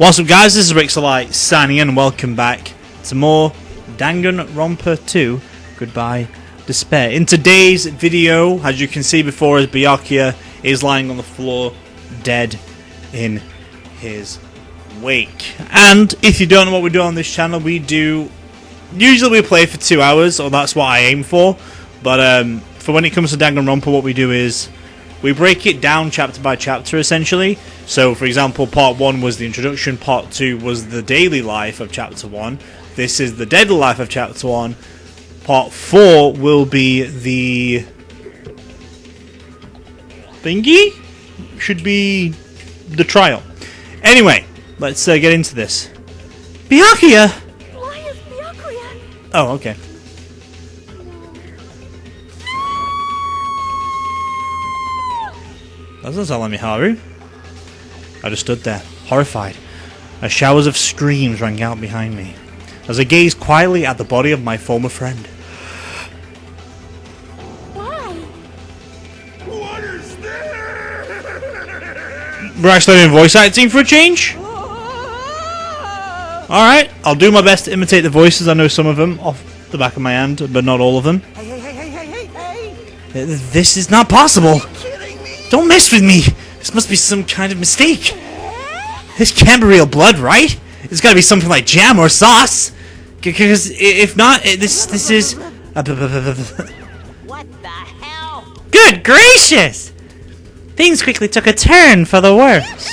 What's up guys, this is Rixxalight signing in and welcome back to more Danganronpa 2, Goodbye Despair. In today's video, as you can see before us, Byakuya is lying on the floor, dead in his wake. And if you don't know what we do on this channel, usually we play for 2 hours, or that's what I aim for. But for when it comes to Danganronpa, what we do is we break it down chapter by chapter, essentially. So, for example, part 1 was the introduction, part 2 was the daily life of chapter 1. This is the deadly life of chapter 1. Part 4 will be the thingy? Should be the trial. Anyway, let's get into this. Byakuya! Why is Byakuya? Oh, okay. That doesn't sound like me, Haru. I just stood there, horrified, as showers of screams rang out behind me, as I gazed quietly at the body of my former friend. Why? What is this? We're actually doing voice acting for a change? Alright, I'll do my best to imitate the voices. I know some of them off the back of my hand, but not all of them. Hey. This is not possible! Kidding me? Don't mess with me! This must be some kind of mistake! This can't be real blood, right? It's gotta be something like jam or sauce! Because if not, this is... What the hell? Good gracious! Things quickly took a turn for the worse.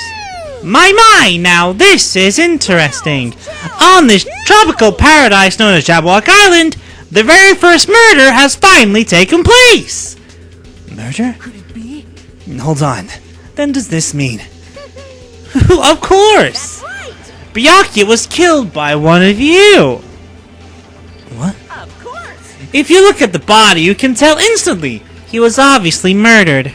My, now this is interesting. On this tropical paradise known as Jabberwock Island, the very first murder has finally taken place! Murder? Could it be? Hold on. Then does this mean... Of course! That's right. Byakuya was killed by one of you! What? Of course. If you look at the body, you can tell instantly he was obviously murdered.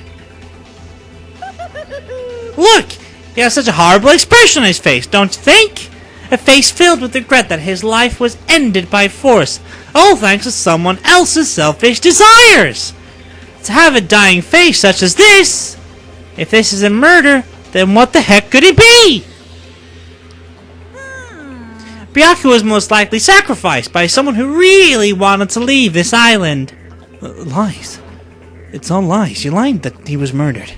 Look! He has such a horrible expression on his face, don't you think? A face filled with regret that his life was ended by force, all thanks to someone else's selfish desires! To have a dying face such as this, if this is a murder, then what the heck could it be? Byakuya was most likely sacrificed by someone who really wanted to leave this island. Lies. It's all lies. You lied that he was murdered.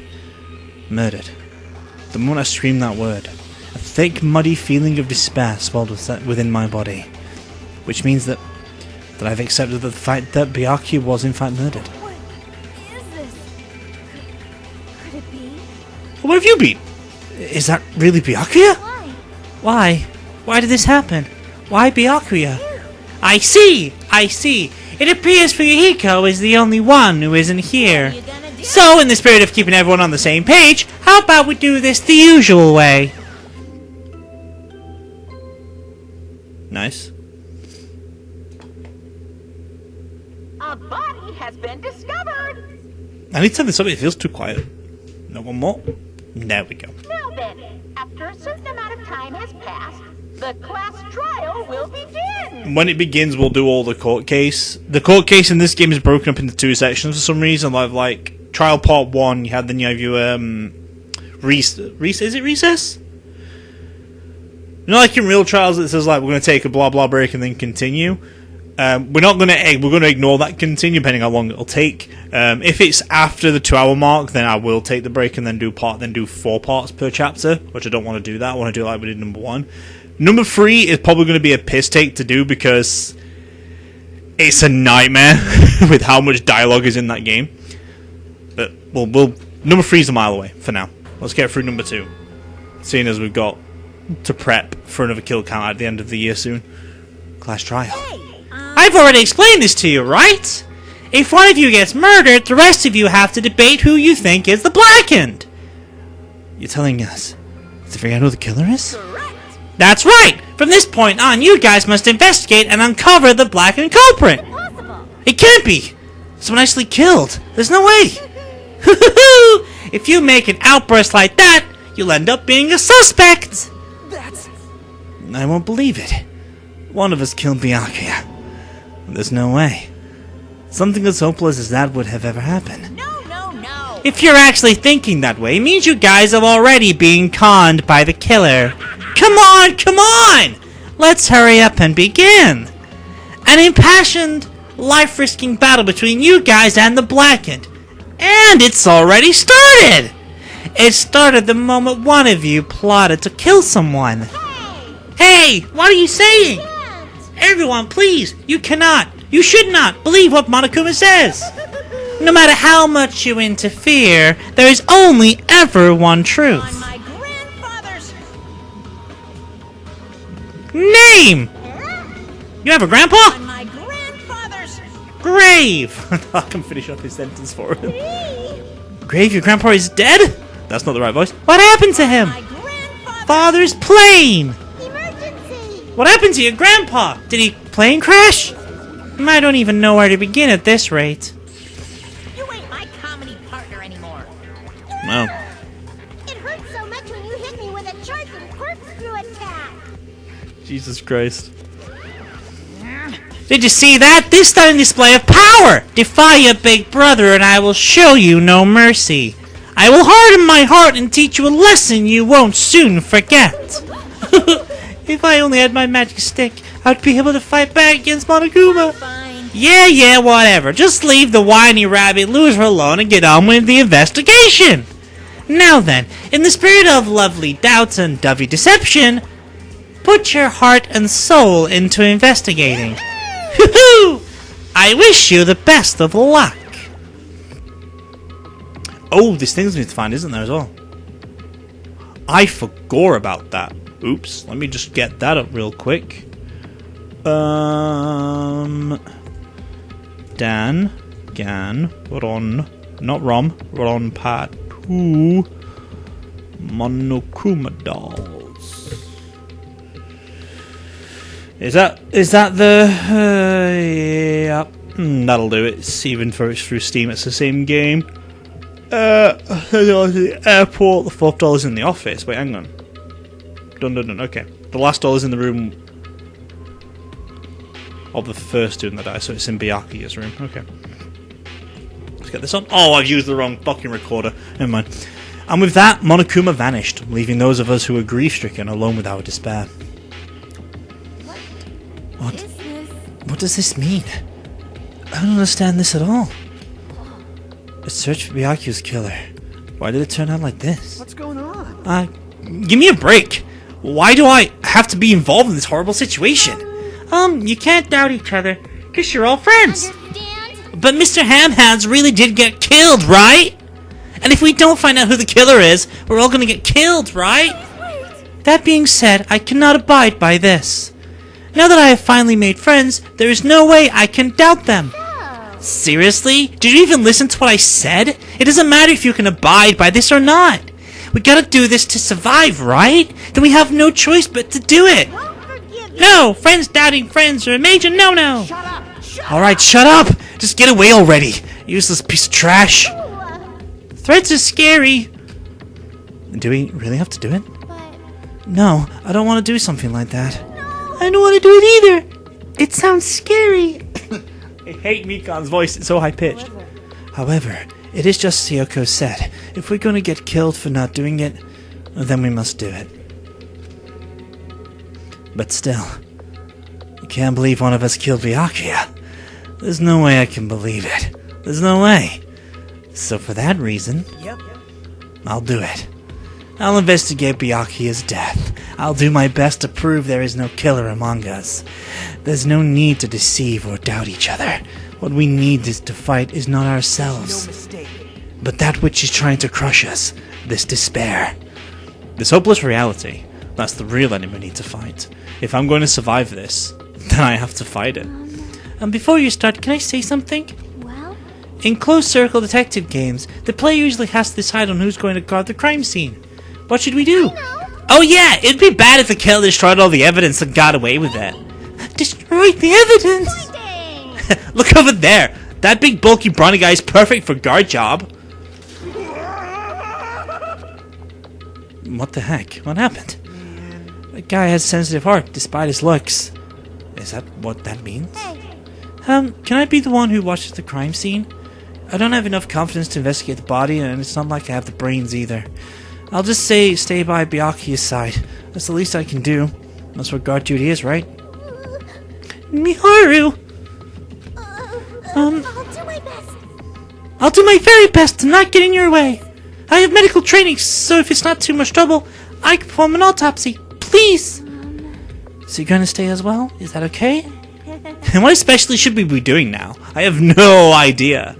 Murdered. The moment I screamed that word, a thick, muddy feeling of despair swelled within my body. Which means that I've accepted the fact that Byakuya was in fact murdered. What is this? Could it be? What have you been? Is that really Byakuya? Why? Why? Why did this happen? Why Byakuya? I see! It appears Fuyuhiko is the only one who isn't here. What are you gonna do? So, in the spirit of keeping everyone on the same page, how about we do this the usual way? Nice. A body has been discovered. I need to turn this up, it feels too quiet. No, one more. There we go. Now then, after a certain amount of time has passed, the class trial will begin. When it begins, we'll do all the court case. The court case in this game is broken up into 2 sections for some reason. Like trial part 1, you have your is it recess? You know, like in real trials, it says like we're going to take a blah blah break and then continue. We're going to ignore that continue depending how long it'll take. If it's after the 2-hour mark, then I will take the break and then do 4 parts per chapter, which I don't want to do that. I want to do it like we did number 1. Number 3 is probably going to be a piss take to do because it's a nightmare with how much dialogue is in that game. But number 3 is a mile away for now. Let's get through number 2, seeing as we've got to prep for another kill count at the end of the year soon. Class trial. I've already explained this to you, right? If one of you gets murdered, the rest of you have to debate who you think is the blackened. You're telling us to figure out who the killer is? Correct. That's right! From this point on, you guys must investigate and uncover the blackened culprit! Impossible. It can't be! Someone actually killed! There's no way! If you make an outburst like that, you'll end up being a suspect! That's... I won't believe it. One of us killed Byakuya. There's no way. Something as hopeless as that would have ever happened. No. If you're actually thinking that way, it means you guys have already been conned by the killer. Come on, come on! Let's hurry up and begin. An impassioned, life-risking battle between you guys and the Blackened. And it's already started! It started the moment one of you plotted to kill someone. Hey, what are you saying? Everyone, please, you should not believe what Monokuma says. No matter how much you interfere, there is only ever one truth. On my grandfather's... Name! You have a grandpa? On my grandfather's... Grave! I can finish up his sentence for him. Grave, your grandpa is dead? That's not the right voice. What happened to him? My grandfather's... Father's plane! Emergency! What happened to your grandpa? Did he plane crash? I don't even know where to begin at this rate. You ain't my comedy partner anymore. Well, It hurt so much when you hit me with a charging corkscrew attack. Jesus Christ. Did you see that? This stunning display of power! Defy your big brother and I will show you no mercy. I will harden my heart and teach you a lesson you won't soon forget. If I only had my magic stick, I'd be able to fight back against Monokuma. Fine. Yeah, whatever. Just leave the whiny rabbit loser alone and get on with the investigation. Now then, in the spirit of lovely doubts and dovey deception, put your heart and soul into investigating. Hoo-hoo! I wish you the best of luck. Oh, there's things we need to find, isn't there, as well? I forgot about that. Oops, let me just get that up real quick. Dan, Gan, Ron, not Rom, Ron Part 2, Monokuma dolls. Is that the, yeah, that'll do it. It's even though it's through Steam, it's the same game. The airport, the fourth doll is in the office. Wait, hang on. Dun, okay. The last doll is in the room of the first student that died, so it's in Byakuya's room. Okay. Let's get this on. Oh, I've used the wrong fucking recorder. Never mind. And with that, Monokuma vanished, leaving those of us who were grief-stricken alone with our despair. What does this mean? I don't understand this at all. A search for Byakuya's killer. Why did it turn out like this? What's going on? Give me a break. Why do I have to be involved in this horrible situation? You can't doubt each other, because you're all friends. Understand? But Mr. Hamhands really did get killed, right? And if we don't find out who the killer is, we're all gonna get killed, right? That being said, I cannot abide by this. Now that I have finally made friends, there is no way I can doubt them. Seriously? Did you even listen to what I said? It doesn't matter if you can abide by this or not. We gotta do this to survive, right? Then we have no choice but to do it. No! Friends doubting friends are a major no-no! Shut up! Alright, shut up! Just get away already, useless piece of trash. Threats are scary. Do we really have to do it? No, I don't want to do something like that. I don't want to do it either. It sounds scary. I hate Mikan's voice, it's so high-pitched. However, it is just as Kyoko said. If we're going to get killed for not doing it, then we must do it. But still, I can't believe one of us killed Byakuya. There's no way I can believe it. There's no way. So for that reason, I'll do it. I'll investigate Byakuya's death. I'll do my best to prove there is no killer among us. There's no need to deceive or doubt each other. What we need to fight is not ourselves, but that which is trying to crush us, this despair. This hopeless reality, that's the real enemy we need to fight. If I'm going to survive this, then I have to fight it. And before you start, can I say something? Well? In closed-circle detective games, the player usually has to decide on who's going to guard the crime scene. What should we do? Oh yeah, it'd be bad if the killer destroyed all the evidence and got away with it. Destroyed the evidence? Look over there. That big bulky brawny guy is perfect for guard job. What the heck? What happened? That guy has a sensitive heart, despite his looks. Is that what that means? Can I be the one who watches the crime scene? I don't have enough confidence to investigate the body, and it's not like I have the brains either. I'll just stay by Byakuya's side. That's the least I can do. That's what guard duty is, right? Miharu! I'll do my best. I'll do my very best to not get in your way. I have medical training, so if it's not too much trouble, I can perform an autopsy. Please! So you're gonna stay as well? Is that okay? And what especially should we be doing now? I have no idea.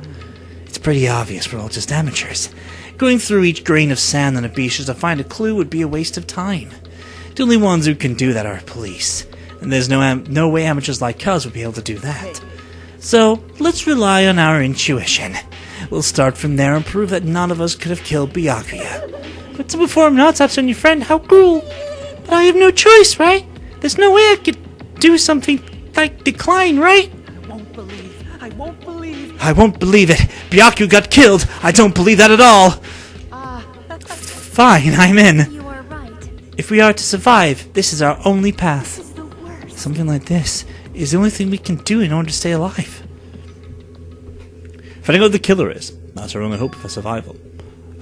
It's pretty obvious we're all just amateurs. Going through each grain of sand on a beach just to find a clue would be a waste of time. The only ones who can do that are police. And there's no way amateurs like us would be able to do that. So, let's rely on our intuition. We'll start from there and prove that none of us could have killed Byakuya. But to perform an autopsy on your friend, how cruel! But I have no choice, right? There's no way I could do something like decline, right? I won't believe. I won't believe it. Byakuya got killed. I don't believe that at all. Fine, I'm in. You are right. If we are to survive, this is our only path. This is the worst. Something like this is the only thing we can do in order to stay alive. Finding out what the killer is, that's our only hope for survival.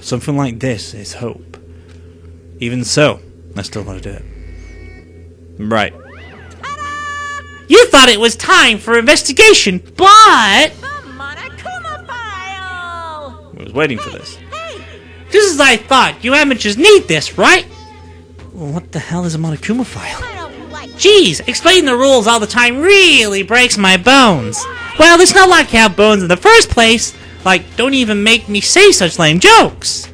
Something like this is hope. Even so, I still want to do it. Right. You thought it was time for investigation, but... The Monokuma file! I was waiting for this. Hey! Just as I thought, you amateurs need this, right? Well, what the hell is a Monokuma file? I don't like Jeez, explaining the rules all the time really breaks my bones. Well, it's not like you have bones in the first place. Like, don't even make me say such lame jokes.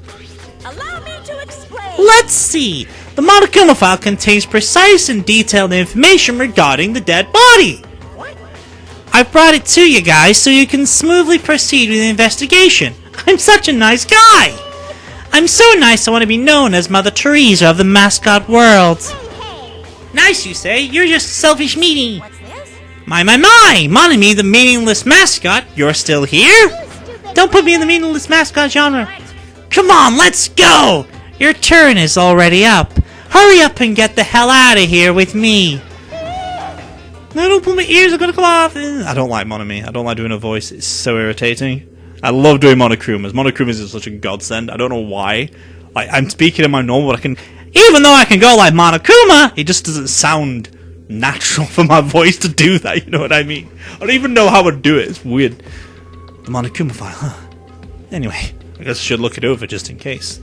Allow me to explain. Let's see. The Monokuma file contains precise and detailed information regarding the dead body. What? I've brought it to you guys so you can smoothly proceed with the investigation. I'm such a nice guy. I'm so nice I want to be known as Mother Teresa of the mascot world. Hey! Nice, you say? You're just a selfish meanie. What's this? My! Monami, the meaningless mascot, you're still here? Don't put me in the meaningless mascot genre. Come on, let's go! Your turn is already up. Hurry up and get the hell out of here with me. No, don't pull my ears, are gonna come off. I don't like Monami. I don't like doing a voice. It's so irritating. I love doing Monokumas. Monokumas is such a godsend. I don't know why. Like, I'm speaking in my normal, but I can... Even though I can go like Monokuma, it just doesn't sound natural for my voice to do that, you know what I mean? I don't even know how I'd do it. It's weird. The Monokuma file, huh? Anyway, I guess I should look it over just in case.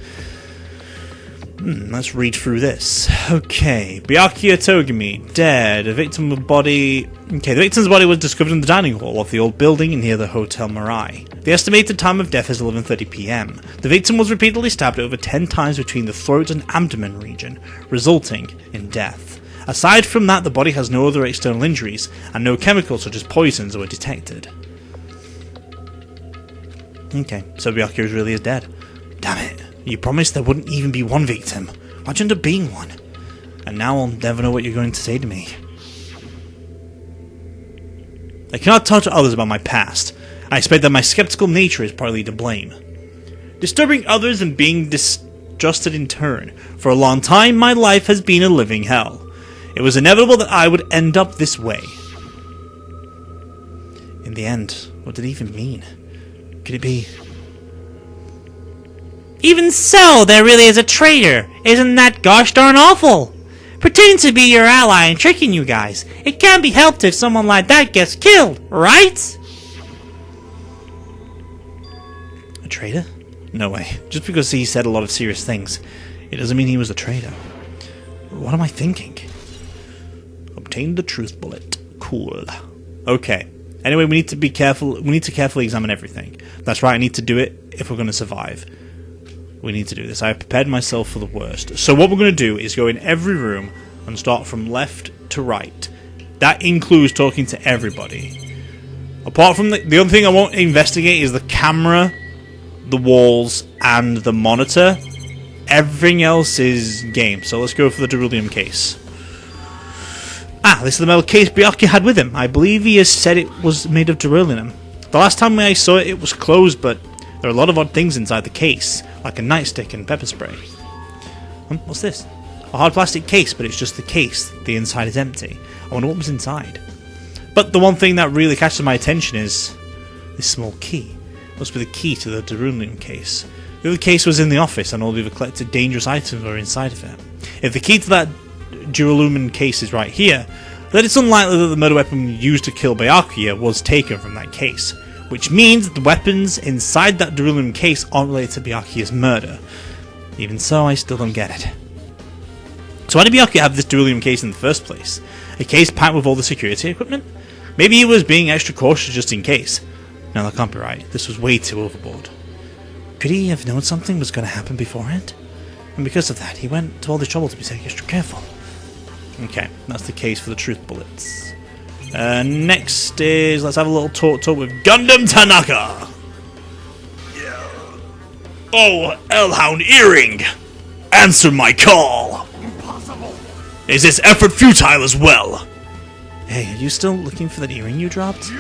Let's read through this. Okay, Byakuya Togami, dead. The victim's body was discovered in the dining hall of the old building near the Hotel Mirai. The estimated time of death is 11:30 p.m. The victim was repeatedly stabbed over 10 times between the throat and abdomen region, resulting in death. Aside from that, the body has no other external injuries, and no chemicals such as poisons were detected. Okay, so Byakuya really is dead. Damn it. You promised there wouldn't even be one victim. Why'd you end up being one? And now I'll never know what you're going to say to me. I cannot talk to others about my past. I expect that my skeptical nature is partly to blame. Disturbing others and being distrusted in turn. For a long time, my life has been a living hell. It was inevitable that I would end up this way. In the end, what did it even mean? Could it be... Even so, there really is a traitor. Isn't that gosh darn awful? Pretending to be your ally and tricking you guys. It can't be helped if someone like that gets killed, right? A traitor? No way. Just because he said a lot of serious things, it doesn't mean he was a traitor. What am I thinking? Obtain the truth bullet. Cool. Okay. Anyway, we need to be careful. We need to carefully examine everything. That's right, I need to do it if we're going to survive. We need to do this. I have prepared myself for the worst. So what we're going to do is go in every room and start from left to right. That includes talking to everybody. Apart from the only thing I won't investigate is the camera, the walls, and the monitor. Everything else is game. So let's go for the beryllium case. Ah, this is the metal case Byakuya had with him. I believe he has said it was made of beryllium. The last time I saw it, it was closed, but there are a lot of odd things inside the case, like a nightstick and pepper spray. What's this? A hard plastic case, but it's just the case. The inside is empty. I wonder what was inside. But the one thing that really catches my attention is this small key. It must be the key to the beryllium case. The other case was in the office, and all the other collected dangerous items were inside of it. If the key to that duralumin case is right here, that it's unlikely that the murder weapon used to kill Byakuya was taken from that case, which means that the weapons inside that duralumin case aren't related to Byakuya's murder. Even so, I still don't get it. So why did Byakuya have this duralumin case in the first place? A case packed with all the security equipment? Maybe he was being extra cautious just in case. No, that can't be right. This was way too overboard. Could he have known something was going to happen beforehand? And because of that, he went to all the trouble to be extra careful. Okay, that's the case for the truth bullets. Next is, let's have a little talk with Gundum Tanaka! Yeah. Oh, Hellhound Earring! Answer my call! Impossible! Is this effort futile as well? Hey, are you still looking for that earring you dropped?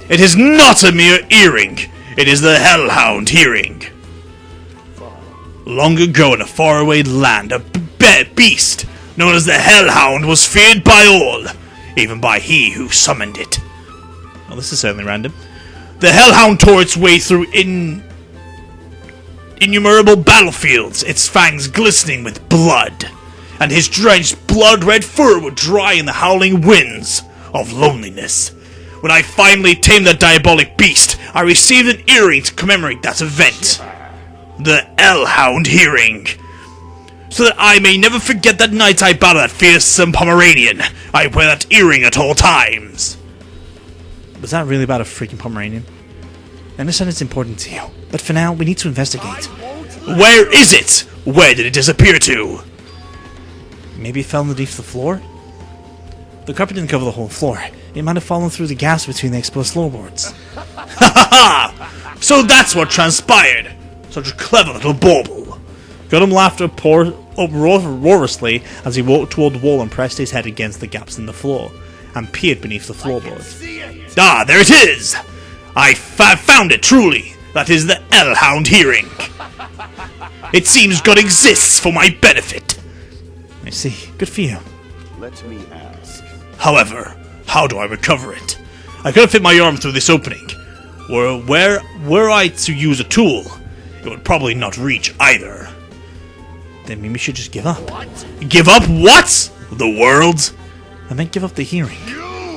It is not a mere earring! It is the Hellhound Earring! Long ago in a faraway land, a beast known as the Hellhound was feared by all, even by he who summoned it. Well, this is certainly random. The Hellhound tore its way through innumerable battlefields, its fangs glistening with blood, and his drenched blood-red fur would dry in the howling winds of loneliness. When I finally tamed that diabolic beast, I received an earring to commemorate that event. The Hellhound Earring. So that I may never forget that night I battled that fearsome Pomeranian, I wear that earring at all times. Was that really about a freaking Pomeranian? I understand it's important to you, but for now, we need to investigate. Where is it? Where did it disappear to? Maybe it fell underneath the floor? The carpet didn't cover the whole floor. It might have fallen through the gaps between the exposed floorboards. Ha ha ha! So that's what transpired! Such a clever little bauble! Gundum laughed uproariously as he walked toward the wall and pressed his head against the gaps in the floor, and peered beneath the floorboards. Ah, there it is! I found it, truly! That is the Hellhound Earring! It seems God exists for my benefit! I see. Good for you. Let me ask. However, how do I recover it? I couldn't fit my arm through this opening. Were I to use a tool, it would probably not reach either. Then maybe we should just give up. What? Give up what? The world? I meant give up the hearing.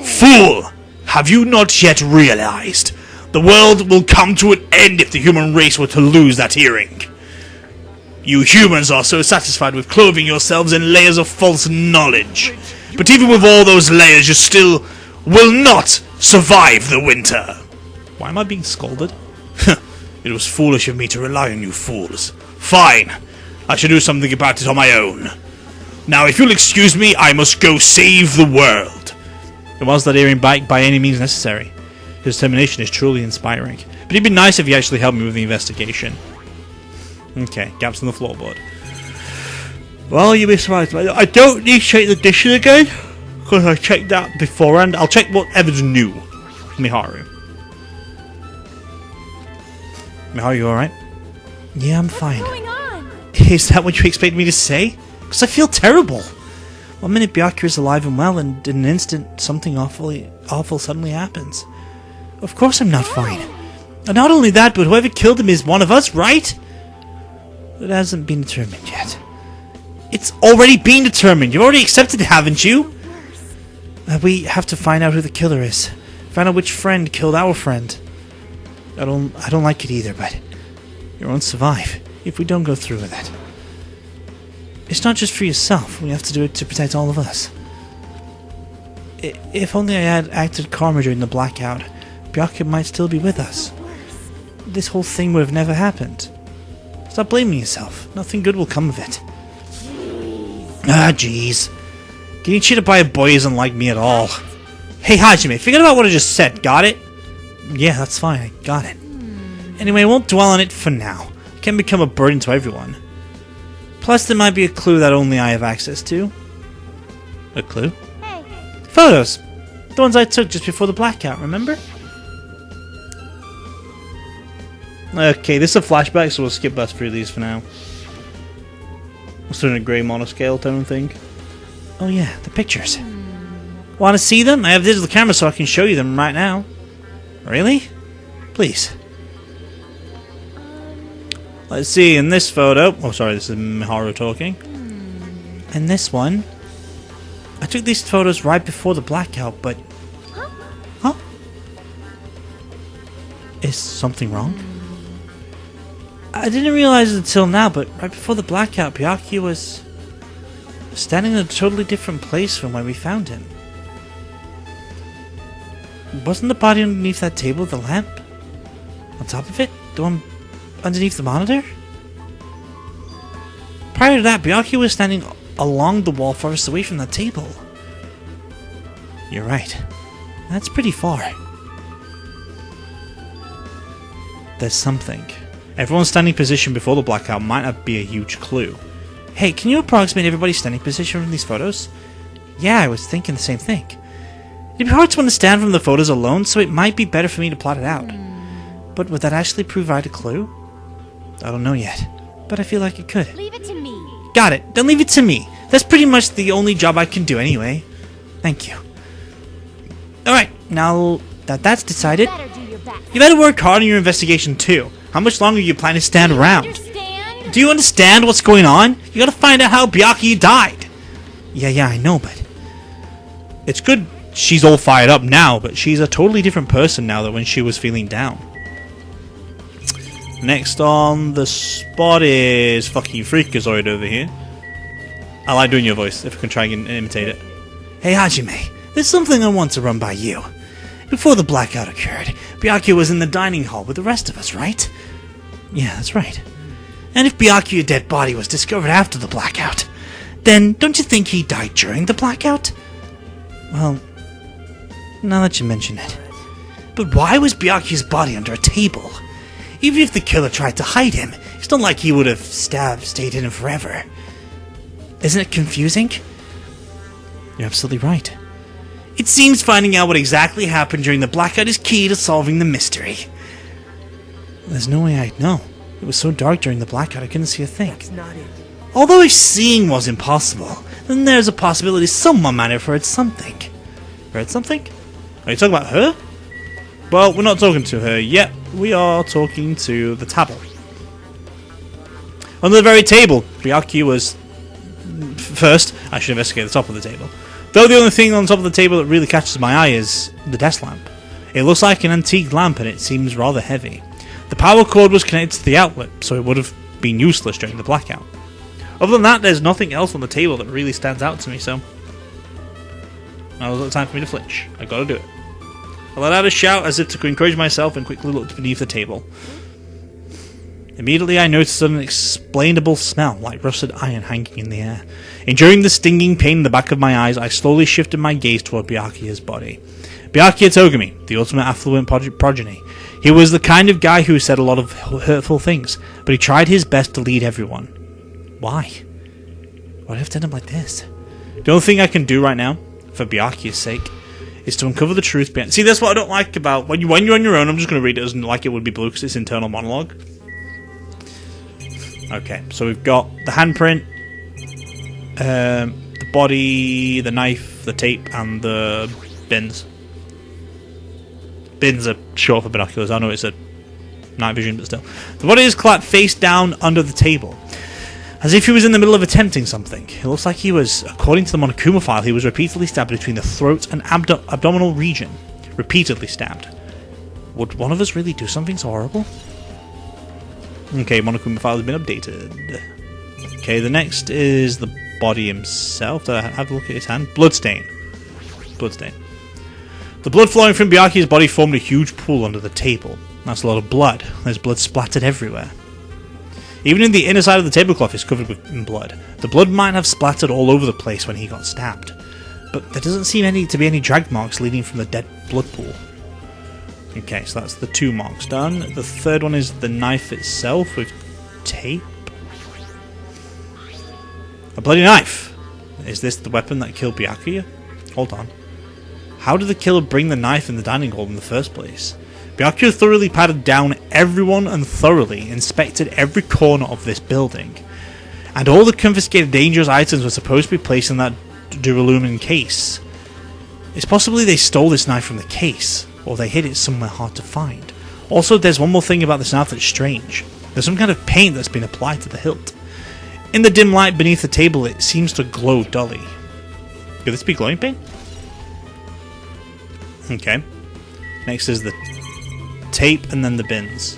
Fool! Have you not yet realized? The world will come to an end if the human race were to lose that hearing. You humans are so satisfied with clothing yourselves in layers of false knowledge. But even with all those layers, you still will not survive the winter. Why am I being scolded? It was foolish of me to rely on you fools. Fine. I shall do something about it on my own. Now, if you'll excuse me, I must go save the world. It was that earring back by any means necessary. His determination is truly inspiring. But it'd be nice if he actually helped me with the investigation. Okay, gaps in the floorboard. Well, you'll be surprised. I don't need to check the dishes again, because I checked that beforehand. I'll check whatever's new. Miharu. Miharu, you alright? Yeah, I'm fine. What's going on? Is that what you expect me to say? Because I feel terrible. One minute Byakuya is alive and well, and in an instant, something awful suddenly happens. Of course I'm not fine. And not only that, but whoever killed him is one of us, right? It hasn't been determined yet. It's already been determined. You've already accepted it, haven't you? We have to find out who the killer is. Find out which friend killed our friend. I don't like it either, but you won't survive if we don't go through with it. It's not just for yourself. We have to do it to protect all of us. If only I had acted calmer during the blackout, Byakuya might still be with us. This whole thing would have never happened. Stop blaming yourself. Nothing good will come of it. Ah, jeez. Getting cheated by a boy isn't like me at all. Hey, Hajime, forget about what I just said. Got it? Yeah, that's fine. I got it. Anyway, I won't dwell on it for now. It can become a burden to everyone. Plus, there might be a clue that only I have access to. A clue? Hey. Photos! The ones I took just before the blackout, remember? Okay, this is a flashback, so we'll skip past through these for now. We're still in a grey monoscale tone thing. Oh yeah, the pictures. Want to see them? I have a digital camera so I can show you them right now. Really? Please. Let's see, in this photo... Oh, sorry, this is Miharu talking. In this one, took these photos right before the blackout, but... Huh? Is something wrong? I didn't realize it until now, but right before the blackout, Byakuya was standing in a totally different place from where we found him. Wasn't the body underneath that table with the lamp? On top of it? The one underneath the monitor? Prior to that, Byakuya was standing along the wall farthest away from that table. You're right. That's pretty far. There's something. Everyone's standing position before the blackout might not be a huge clue. Hey, can you approximate everybody's standing position from these photos? Yeah, I was thinking the same thing. It'd be hard to understand from the photos alone, so it might be better for me to plot it out. But would that actually provide a clue? I don't know yet, but I feel like it could. Leave it to me. Got it. Then leave it to me. That's pretty much the only job I can do anyway. Thank you. Alright, now that that's decided, Better do your best. you better work hard on your investigation too. How much longer do you plan to stand around? Understand? Do you understand what's going on? You gotta find out how Byakuya died. Yeah, I know, but... It's good she's all fired up now, but she's a totally different person now than when she was feeling down. Next on the spot is fucking Freakazoid over here. I like doing your voice, if I can try and imitate it. Hey Hajime, there's something I want to run by you. Before the blackout occurred, Byakuya was in the dining hall with the rest of us, right? Yeah, that's right. And if Byakuya's dead body was discovered after the blackout, then don't you think he died during the blackout? Well, now that you mention it. But why was Byakuya's body under a table? Even if the killer tried to hide him, it's not like he would have stayed hidden forever. Isn't it confusing? You're absolutely right. It seems finding out what exactly happened during the blackout is key to solving the mystery. There's no way I'd know. It was so dark during the blackout I couldn't see a thing. That's not it. Although if seeing was impossible, then there's a possibility someone might have heard something. Heard something? Are you talking about her? Well, we're not talking to her yet. We are talking to the table. On the very table, Byakuya was... First, I should investigate the top of the table. Though the only thing on top of the table that really catches my eye is the desk lamp. It looks like an antique lamp and it seems rather heavy. The power cord was connected to the outlet, so it would have been useless during the blackout. Other than that, there's nothing else on the table that really stands out to me, so... Now was the time for me to flinch. I gotta do it. I let out a shout as if to encourage myself and quickly looked beneath the table. Immediately I noticed an unexplainable smell like rusted iron hanging in the air. Enduring the stinging pain in the back of my eyes, I slowly shifted my gaze toward Byakuya's body. Byakuya Togami, the ultimate affluent progeny. He was the kind of guy who said a lot of hurtful things, but he tried his best to lead everyone. Why? Why'd I have to end up like this? The only thing I can do right now, for Byakuya's sake, is to uncover the truth behind... See, that's what I don't like about... When you're on your own, I'm just going to read it as like it would be blue because it's internal monologue. Okay, so we've got the handprint, the body, the knife, the tape, and the bins. Bins are short for binoculars. I know it's a night vision, but still. The body is clapped face down under the table, as if he was in the middle of attempting something. It looks like he was, according to the Monokuma file, he was repeatedly stabbed between the throat and abdominal region. Repeatedly stabbed. Would one of us really do something so horrible? Okay, Monokuma file has been updated. Okay, the next is the body himself. Did I have a look at his hand? Bloodstain. Bloodstain. The blood flowing from Byakuya's body formed a huge pool under the table. That's a lot of blood. There's blood splattered everywhere. Even in the inner side of the tablecloth is covered in blood. The blood might have splattered all over the place when he got stabbed. But there doesn't seem to be any drag marks leading from the dead blood pool. Okay, so that's the 2 marks done. The third one is the knife itself with tape. A bloody knife! Is this the weapon that killed Byakuya? Hold on. How did the killer bring the knife in the dining hall in the first place? Byakuya thoroughly patted down everyone and thoroughly inspected every corner of this building. And all the confiscated dangerous items were supposed to be placed in that duralumin case. It's possibly they stole this knife from the case, or they hid it somewhere hard to find. Also, there's one more thing about this knife that's strange. There's some kind of paint that's been applied to the hilt. In the dim light beneath the table, it seems to glow dully. Could this be glowing paint? Okay. Next is the tape and then the bins.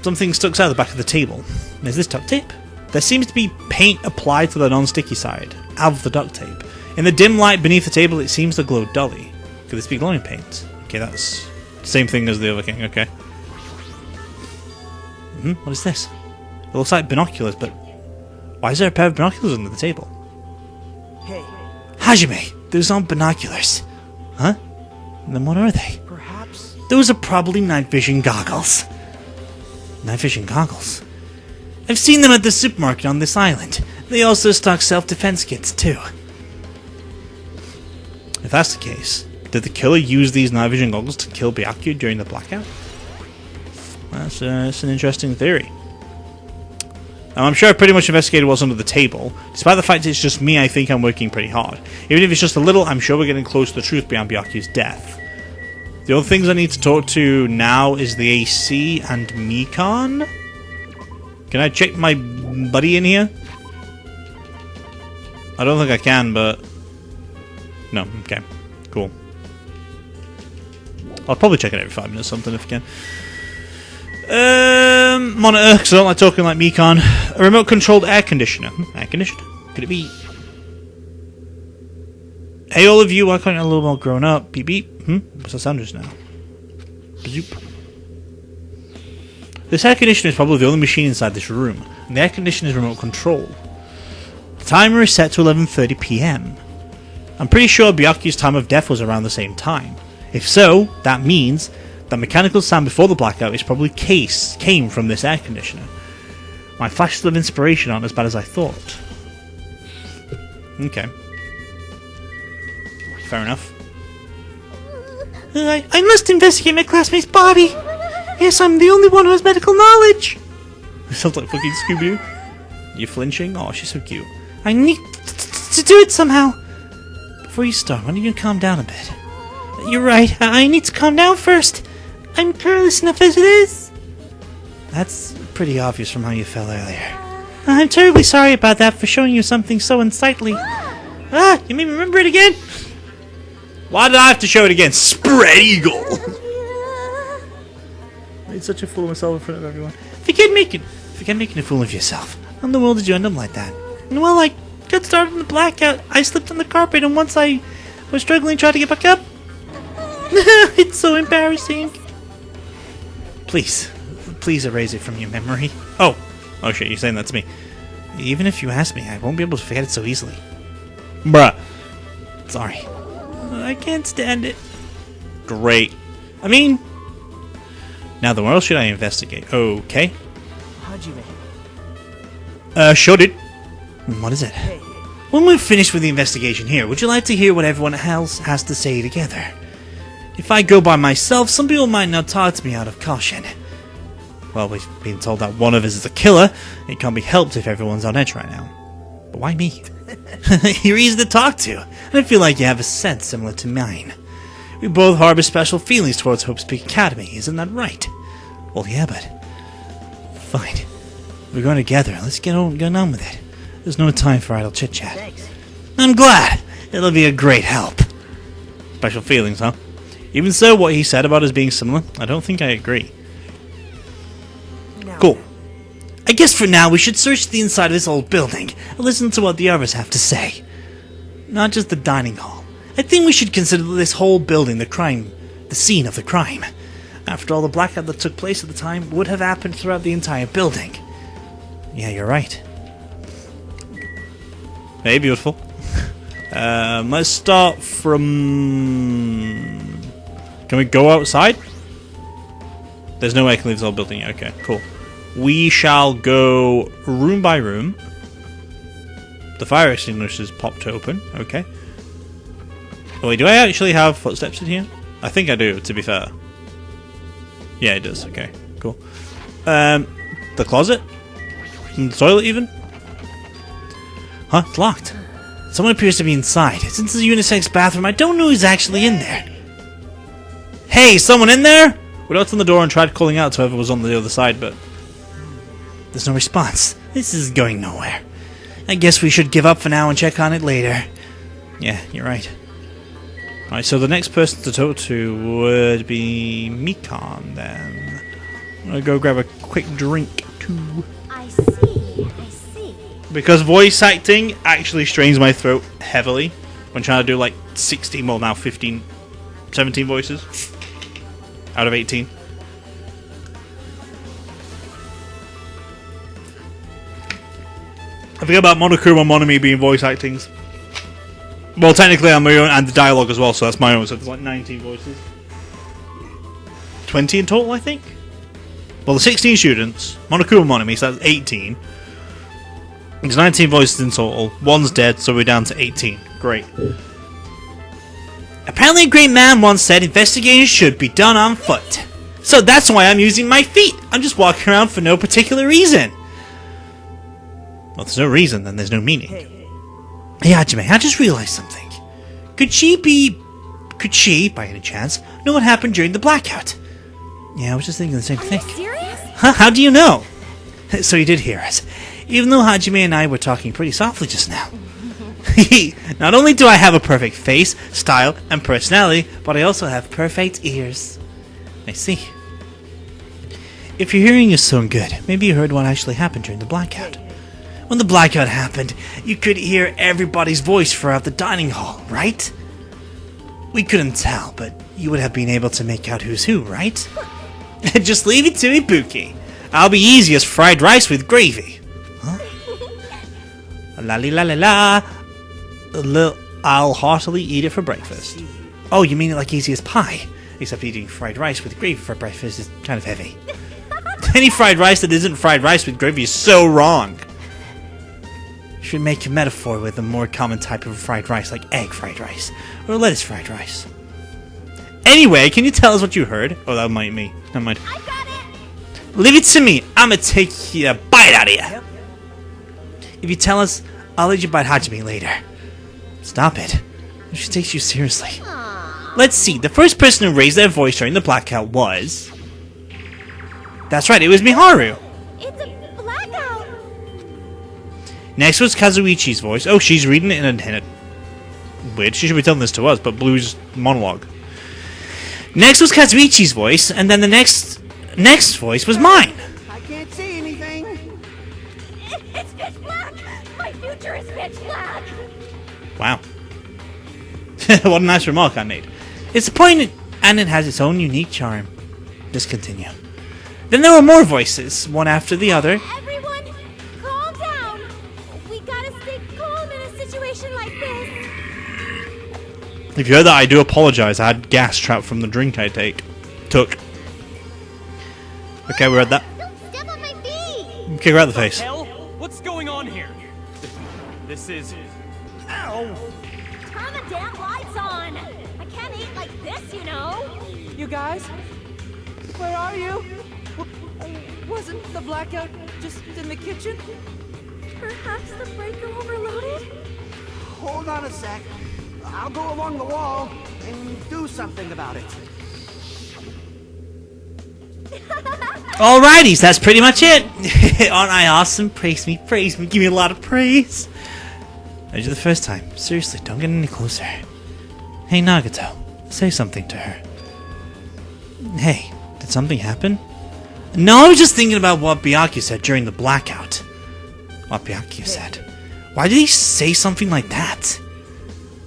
Something stuck out the back of the table. Is this duct tape? There seems to be paint applied to the non-sticky side of the duct tape. In the dim light beneath the table, it seems to glow dully. Could this be glowing paint? Okay, that's the same thing as the other thing, okay. What is this? It looks like binoculars, but why is there a pair of binoculars under the table? Hey, Hajime, those aren't binoculars. Huh? Then what are they? perhaps... Those are probably night vision goggles. Night vision goggles? I've seen them at the supermarket on this island. They also stock self-defense kits, too. If that's the case, did the killer use these night vision goggles to kill Byakuya during the blackout? That's an interesting theory. I'm sure I pretty much investigated what's under the table. Despite the fact it's just me, I think I'm working pretty hard. Even if it's just a little, I'm sure we're getting close to the truth behind Byakuya's death. The other things I need to talk to now is the AC and Mikan. Can I check my buddy in here? I don't think I can, but... No, okay. Cool. I'll probably check it every 5 minutes or something if I can. Monitor, because I don't like talking like Mikan. A remote-controlled air conditioner. Air conditioner? Could it be... Hey, all of you, why can't you a little more grown up? Beep beep. What's that sound just now? Zoop. This air conditioner is probably the only machine inside this room, and the air conditioner is remote control. The timer is set to 11:30 PM. I'm pretty sure Byakuya's time of death was around the same time. If so, that means that mechanical sound before the blackout is probably came from this air conditioner. My flashes of inspiration aren't as bad as I thought. Okay. Fair enough. I must investigate my classmate's body. Yes, I'm the only one who has medical knowledge. This sounds like fucking Scooby-Doo. You flinching? Oh, she's so cute. I need to do it somehow. Before you start, why don't you calm down a bit? You're right. I need to calm down first. I'm careless enough as it is. That's pretty obvious from how you fell earlier. I'm terribly sorry about that for showing you something so unsightly. Ah, you made me remember it again. Why did I have to show it again? Spread eagle! I made such a fool of myself in front of everyone. Forget making a fool of yourself. How in the world did you end up like that? Well, I got started in the blackout. I slipped on the carpet, and once I was struggling trying to get back up. It's so embarrassing. Please erase it from your memory. Oh shit, you're saying that to me. Even if you ask me, I won't be able to forget it so easily. Bruh. Sorry. I can't stand it. Great. I mean... Now then, where else should I investigate? Okay. Hajime. Sure did. What is it? Hey. When we're finished with the investigation here, would you like to hear what everyone else has to say together? If I go by myself, some people might not talk to me out of caution. Well, we've been told that one of us is a killer. It can't be helped if everyone's on edge right now. But why me? You're easy to talk to, and I feel like you have a sense similar to mine. We both harbor special feelings towards Hope's Peak Academy, isn't that right? Well, yeah, but... Fine. We're going together. Let's get on with it. There's no time for idle chit-chat. Thanks. I'm glad. It'll be a great help. Special feelings, huh? Even so, what he said about us being similar, I don't think I agree. Now Cool. I guess for now we should search the inside of this old building and listen to what the others have to say. Not just the dining hall. I think we should consider this whole building the scene of the crime. After all, the blackout that took place at the time would have happened throughout the entire building. Yeah, you're right. Hey, beautiful. Let's start from... Can we go outside? There's no way I can leave this whole building yet. Okay, cool. We shall go room by room. The fire extinguishers popped open. Okay. Oh, wait, do I actually have footsteps in here? I think I do, to be fair. Yeah, it does. Okay, cool. The closet? The toilet, even? Huh? It's locked. Someone appears to be inside. Since it's a unisex bathroom, I don't know who's actually in there. Hey, someone in there? We knocked on the door and tried calling out to whoever was on the other side, but... There's no response. This is going nowhere. I guess we should give up for now and check on it later. Yeah, you're right. Alright, so the next person to talk to would be Mikan then. I'm gonna go grab a quick drink too. I see. Because voice acting actually strains my throat heavily when trying to do like 16, well now 15, 17 voices out of 18. I forget about Monokuma Monomi being voice actings. Well, technically I'm my own, and the dialogue as well, so that's my own, so there's like 19 voices. 20 in total, I think? Well, the 16 students, Monokuma Monomi, so that's 18. There's 19 voices in total. One's dead, so we're down to 18. Great. Apparently a great man once said investigating should be done on foot. So that's why I'm using my feet. I'm just walking around for no particular reason. Well, there's no reason, then there's no meaning. Hey, Hajime, I just realized something. Could she, by any chance, know what happened during the blackout? Yeah, I was just thinking the same thing. Are you serious? Huh? How do you know? So you did hear us. Even though Hajime and I were talking pretty softly just now. Not only do I have a perfect face, style, and personality, but I also have perfect ears. I see. If your hearing is so good, maybe you heard what actually happened during the blackout. When the blackout happened, you could hear everybody's voice throughout the dining hall, right? We couldn't tell, but you would have been able to make out who's who, right? Just leave it to Ibuki. I'll be easy as fried rice with gravy. Huh? La la la la la. I'll heartily eat it for breakfast. Oh, you mean it like easy as pie? Except eating fried rice with gravy for breakfast is kind of heavy. Any fried rice that isn't fried rice with gravy is so wrong. Should make a metaphor with a more common type of fried rice, like egg fried rice or lettuce fried rice. Anyway, can you tell us what you heard? Oh, that might be me. Never mind. I got it. Leave it to me. I'ma take a bite out of you. If you tell us, I'll let you bite Hajime later. Stop it. She takes you seriously. Let's see. The first person who raised their voice during the blackout was... That's right, it was Miharu. It's a blackout. Next was Kazuichi's voice. Oh, she's reading it in a weird. She should be telling this to us, but Blue's monologue. Next was Kazuichi's voice, and then the next voice was mine. I can't see anything. It's pitch black. My future is pitch black. Wow. What a nice remark I made. It's poignant, and it has its own unique charm. Just continue. Then there were more voices, one after the other. Everyone, calm down. We gotta stay calm in a situation like this. If you heard that, I do apologize. I had gas trapped from the drink I took. Okay, we read that. Don't step on my feet. Kick her out the face. Hell? What's going on here? This is... Ow! Turn the damn lights on. I can't eat like this, you know. You guys? Where are you? Wasn't the blackout just in the kitchen? Perhaps the breaker overloaded? Hold on a sec. I'll go along the wall and do something about it. Alrighty, so that's pretty much it. Aren't I awesome? Praise me, give me a lot of praise. I did it the first time. Seriously, don't get any closer. Hey, Nagato, say something to her. Hey, did something happen? No, I was just thinking about what Byakuya said during the blackout. What Byakuya said? Why did he say something like that?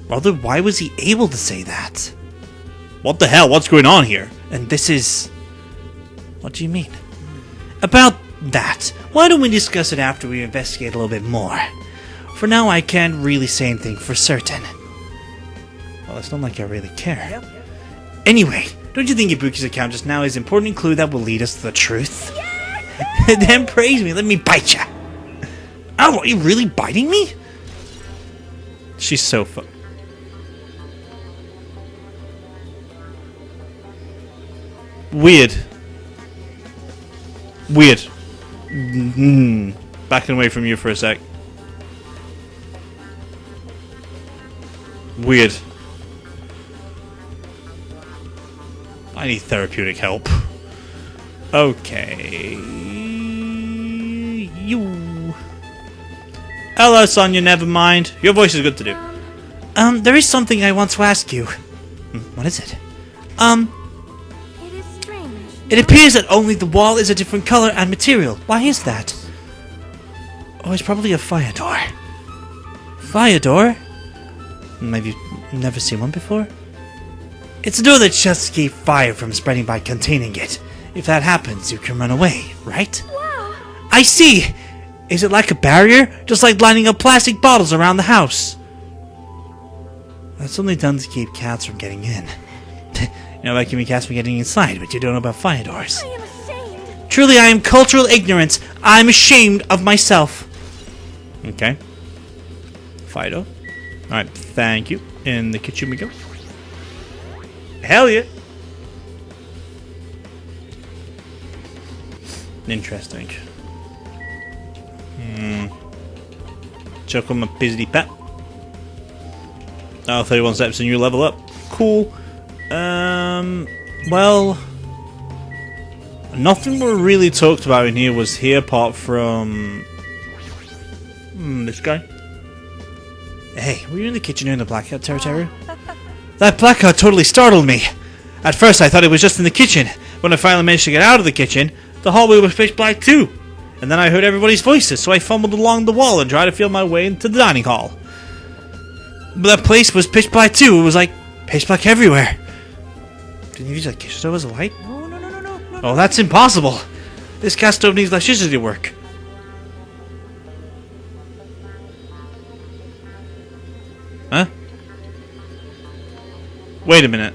Rather, why was he able to say that? What the hell? What's going on here? And this is... What do you mean? About that. Why don't we discuss it after we investigate a little bit more? For now, I can't really say anything for certain. Well, it's not like I really care. Anyway, don't you think Ibuki's account just now is an important clue that will lead us to the truth? Then praise me, let me bite ya! Oh, are you really biting me? She's so fu- Weird. Backing away from you for a sec. Weird. I need therapeutic help. Okay. You. Hello, Sonia, never mind. Your voice is good to do. There is something I want to ask you. What is it? It is strange. It appears that only the wall is a different color and material. Why is that? Oh, it's probably a fire door. Fire door? Maybe you've never seen one before? It's a door that just keeps fire from spreading by containing it. If that happens, you can run away, right? Wow. I see! Is it like a barrier? Just like lining up plastic bottles around the house? That's only done to keep cats from getting in. You know about keeping cats from getting inside, but you don't know about fire doors. I am ashamed. Truly, I am cultural ignorance. I'm ashamed of myself. Okay. Fido. Alright, thank you. In the kitchen we go. Hell yeah! Interesting. Check on my pizzly pet. Oh, 31 steps and you level up. Cool. Well, nothing we really talked about in here was here apart from this guy. Hey, were you in the kitchen during the blackout, Teru? That blackout totally startled me. At first I thought it was just in the kitchen. When I finally managed to get out of the kitchen, the hallway was pitch black too. And then I heard everybody's voices, so I fumbled along the wall and tried to feel my way into the dining hall. But that place was pitch black too. It was like pitch black everywhere. Didn't you use that kitchen stove as a light? No. Oh, that's impossible. This gas stove needs electricity to work. Huh? Wait a minute.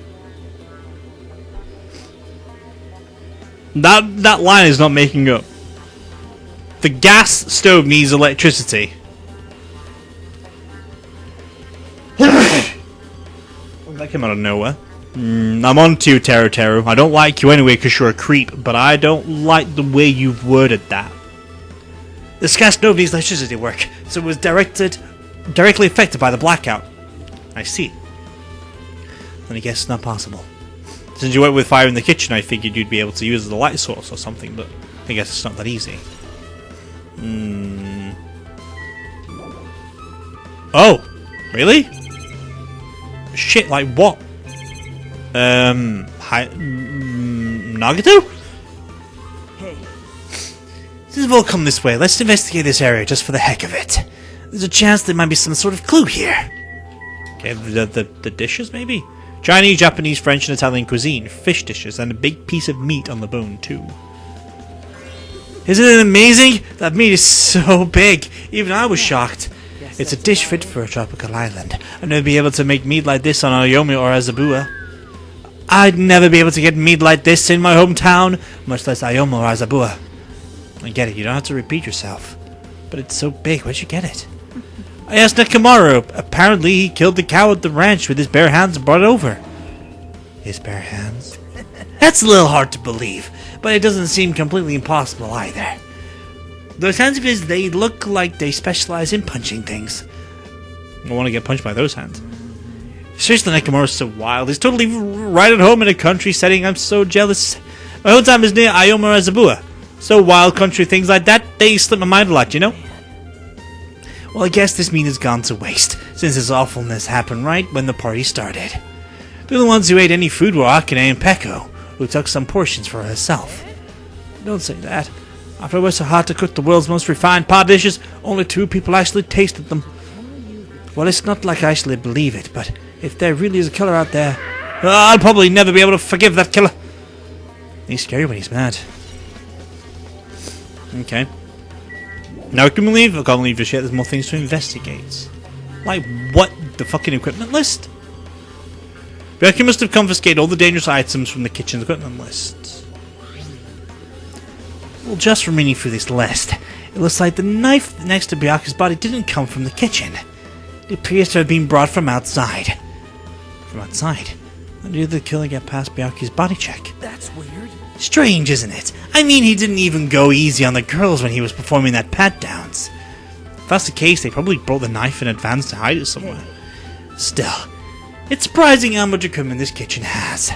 That line is not making up. The gas stove needs electricity. That came out of nowhere. I'm on to you, Teru. I don't like you anyway because you're a creep, but I don't like the way you've worded that. This gas stove needs electricity to work, so it was directly affected by the blackout. I see. Then I guess it's not possible. Since you went with fire in the kitchen, I figured you'd be able to use the light source or something, but I guess it's not that easy. Oh, really? Shit, like what? Nagato? Hey, Since we've all come this way, let's investigate this area just for the heck of it. There's a chance there might be some sort of clue here. Okay, the dishes maybe? Chinese, Japanese, French, and Italian cuisine, fish dishes, and a big piece of meat on the bone too. Isn't it amazing? That meat is so big. Even I was shocked. It's a dish fit for a tropical island. I'd never be able to make meat like this on Aoyama or Azabua. I'd never be able to get meat like this in my hometown, much less Aoyama or Azabua. I get it, you don't have to repeat yourself. But it's so big, where'd you get it? I asked Nekomaru. Apparently he killed the cow at the ranch with his bare hands and brought it over. His bare hands? That's a little hard to believe, but it doesn't seem completely impossible either. Those hands of his, they look like they specialize in punching things. I want to get punched by those hands. Seriously, Nekomaru's so wild. He's totally right at home in a country setting. I'm so jealous. My hometown is near Aoyama or Azabua. So wild country things like that, they slip my mind a lot, you know? Well, I guess this meat has gone to waste, since this awfulness happened right when the party started. The only ones who ate any food were Akane and Peko, who took some portions for herself. Don't say that. After it was so hard to cook the world's most refined pot dishes, only 2 people actually tasted them. Well, it's not like I actually believe it, but if there really is a killer out there, I'll probably never be able to forgive that killer. He's scary when he's mad. Okay. Now I can believe I can't believe just yet there's more things to investigate. Like what? The fucking equipment list? Byakuya must have confiscated all the dangerous items from the kitchen's equipment list. Well, just from reading through this list, it looks like the knife next to Byakuya's body didn't come from the kitchen. It appears to have been brought from outside. From outside? How did the killer get past Byakuya's body check? that's weird. Strange, isn't it? I mean, he didn't even go easy on the girls when he was performing that pat-downs. If that's the case, they probably brought the knife in advance to hide it somewhere. Still, it's surprising how much equipment this kitchen has.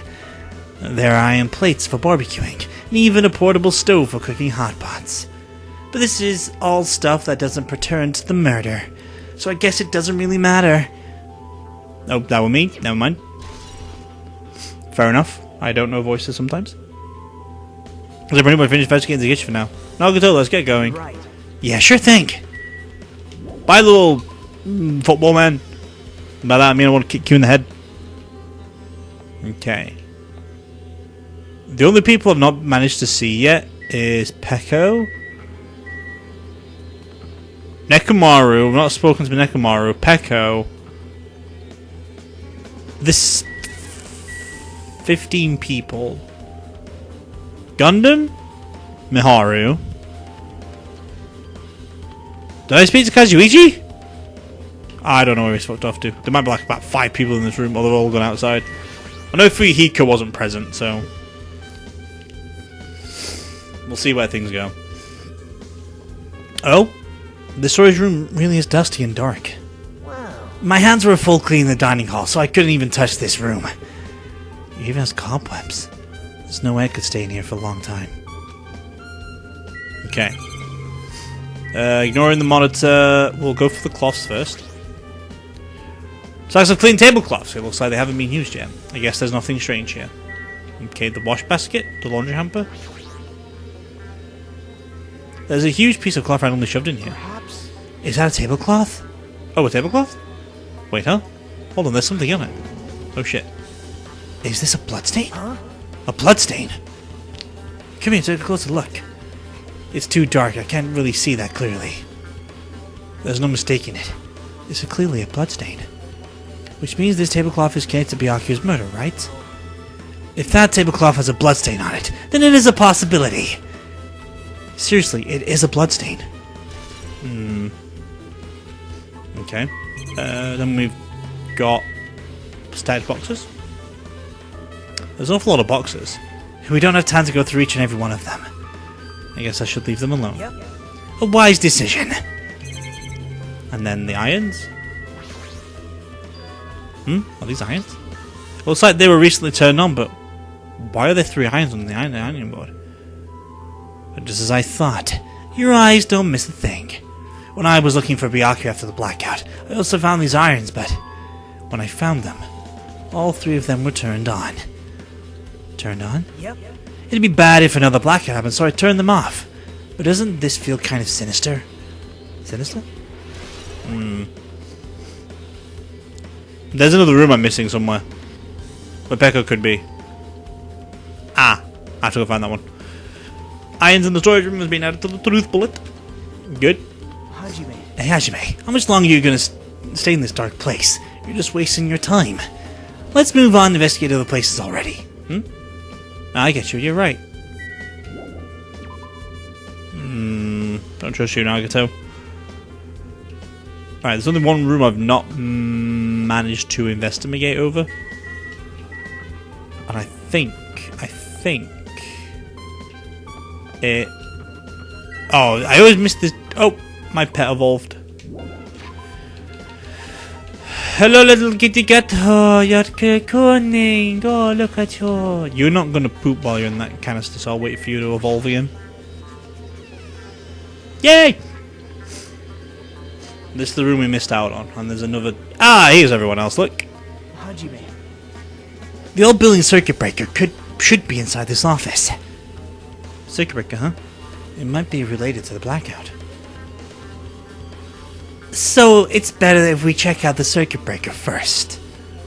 There are iron plates for barbecuing, and even a portable stove for cooking hot pots. But this is all stuff that doesn't pertain to the murder. So I guess it doesn't really matter. Oh, that was me? Never mind. Fair enough. I don't know voices sometimes. Is everybody finished investigating the kitchen for now? No, good. Let's get going. Right. Yeah, sure thing. Bye, little football man. By that I mean I want to kick you in the head. Okay. The only people I've not managed to see yet is Peko, Nekomaru. I've not spoken to Nekomaru. Peko. This 15 people. Gundum, Miharu. Did I speak to Kazuichi? I don't know where he's fucked off to. There might be like about 5 people in this room, or they've all gone outside. I know Fuyuhiko wasn't present, so we'll see where things go. Oh, the storage room really is dusty and dark. Wow. My hands were full cleaning the dining hall, so I couldn't even touch this room. It even has cobwebs. There's no way I could stay in here for a long time. Okay. Ignoring the monitor, we'll go for the cloths first. Stacks of clean tablecloths. It looks like they haven't been used yet. I guess there's nothing strange here. Okay, the wash basket, the laundry hamper. There's a huge piece of cloth randomly shoved in here. Perhaps. Is that a tablecloth? Oh, a tablecloth? Wait, huh? Hold on, there's something on it. Oh shit. Is this a bloodstain? Huh? A bloodstain? Come here, take a closer look. It's too dark, I can't really see that clearly. There's no mistaking it. This is clearly a bloodstain. Which means this tablecloth is connected to Byakuya's murder, right? If that tablecloth has a bloodstain on it, then it is a possibility. Seriously, it is a bloodstain. Okay. Then we've got stacked boxes. There's an awful lot of boxes. We don't have time to go through each and every one of them. I guess I should leave them alone. Yep. A wise decision. And then the irons. Are these irons? Looks like they were recently turned on, but why are there 3 irons on the ironing board? But just as I thought, your eyes don't miss a thing. When I was looking for Byakuya after the blackout, I also found these irons, but when I found them, all 3 of them were turned on. Turned on? Yep. It'd be bad if another blackout happened, so I turned them off. But doesn't this feel kind of sinister? Sinister? There's another room I'm missing somewhere. Where Peko could be. Ah, I have to go find that one. Irons in the storage room has been added to the truth bullet. Good. Hajime. Hey Hajime, how much longer are you gonna stay in this dark place? You're just wasting your time. Let's move on and investigate other places already. I get you, you're right. Don't trust you, Nagato. Alright, there's only one room I've not managed to investigate over. And I think it... Oh, I always miss this... Oh, my pet evolved. Hello, little kitty cat. Oh, you're cunning. Oh, look at you. You're not going to poop while you're in that canister, so I'll wait for you to evolve again. Yay! This is the room we missed out on, and there's another... Ah, here's everyone else, look. Hajime. The old building circuit breaker should be inside this office. Circuit breaker, huh? It might be related to the blackout. So, it's better if we check out the circuit breaker first.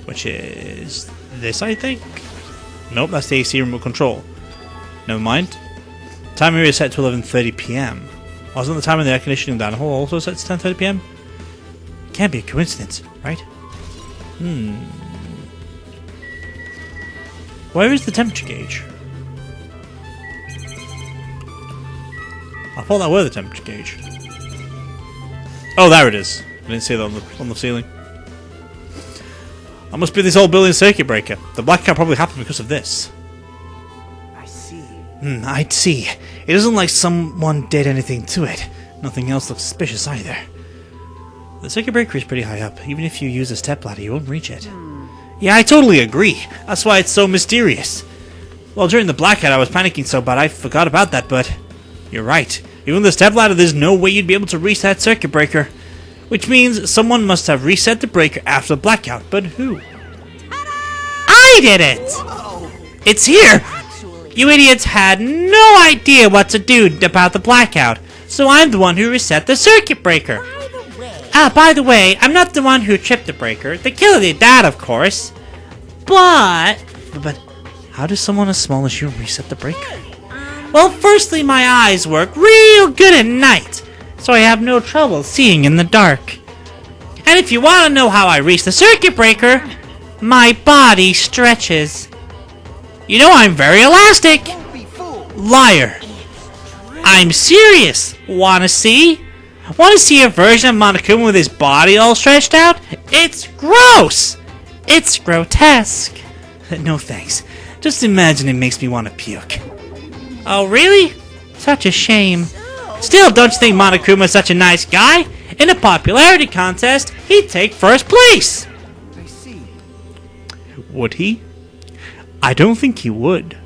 Which is... this, I think? Nope, that's the AC remote control. Never mind. Time here is set to 11:30 PM. Wasn't the time of the air conditioning down the hall also set to 10:30 PM? Can't be a coincidence, right? Where is the temperature gauge? I thought that were the temperature gauge. Oh, there it is. I didn't see that on the ceiling. That must be this old building circuit breaker. The blackout probably happened because of this. I see. I'd see. It doesn't like someone did anything to it. Nothing else looks suspicious either. The circuit breaker is pretty high up. Even if you use a stepladder, you won't reach it. Yeah, I totally agree. That's why it's so mysterious. Well, during the blackout, I was panicking so bad I forgot about that, but you're right. Even with the stepladder, there's no way you'd be able to reset circuit breaker. Which means someone must have reset the breaker after the blackout, but who? I did it! It's here! You idiots had no idea what to do about the blackout, so I'm the one who reset the circuit breaker. By the way, I'm not the one who tripped the breaker. The killer did that, of course. But how does someone as small as you reset the breaker? Well, firstly, my eyes work real good at night, so I have no trouble seeing in the dark. And if you want to know how I reset the circuit breaker, my body stretches. You know I'm very elastic. Liar. I'm serious. Wanna see? Want to see a version of Monokuma with his body all stretched out? It's gross! It's grotesque. No thanks. Just imagine it makes me want to puke. Oh really? Such a shame. Still, don't you think Monokuma is such a nice guy? In a popularity contest, he'd take first place! I see. Would he? I don't think he would.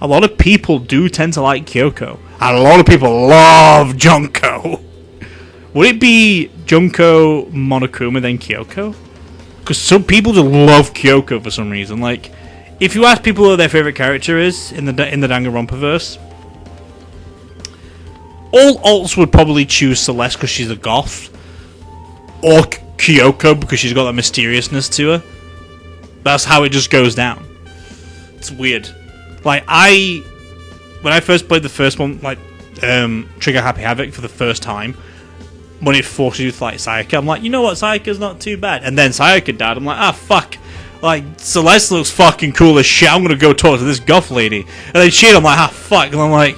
A lot of people do tend to like Kyoko. And a lot of people love Junko. Would it be Junko, Monokuma, then Kyoko? Because some people just love Kyoko for some reason. Like, if you ask people who their favorite character is in the Danganronpa verse, all alts would probably choose Celeste because she's a goth, or Kyoko because she's got that mysteriousness to her. That's how it just goes down. It's weird. Like, when I first played the first one, like, Trigger Happy Havoc for the first time, when it forces you to like Sayaka, I'm like, you know what, Sayaka's not too bad. And then Sayaka died, I'm like, ah, fuck. Like, Celeste looks fucking cool as shit, I'm gonna go talk to this goth lady. And then she, I'm like, ah, fuck. And I'm like,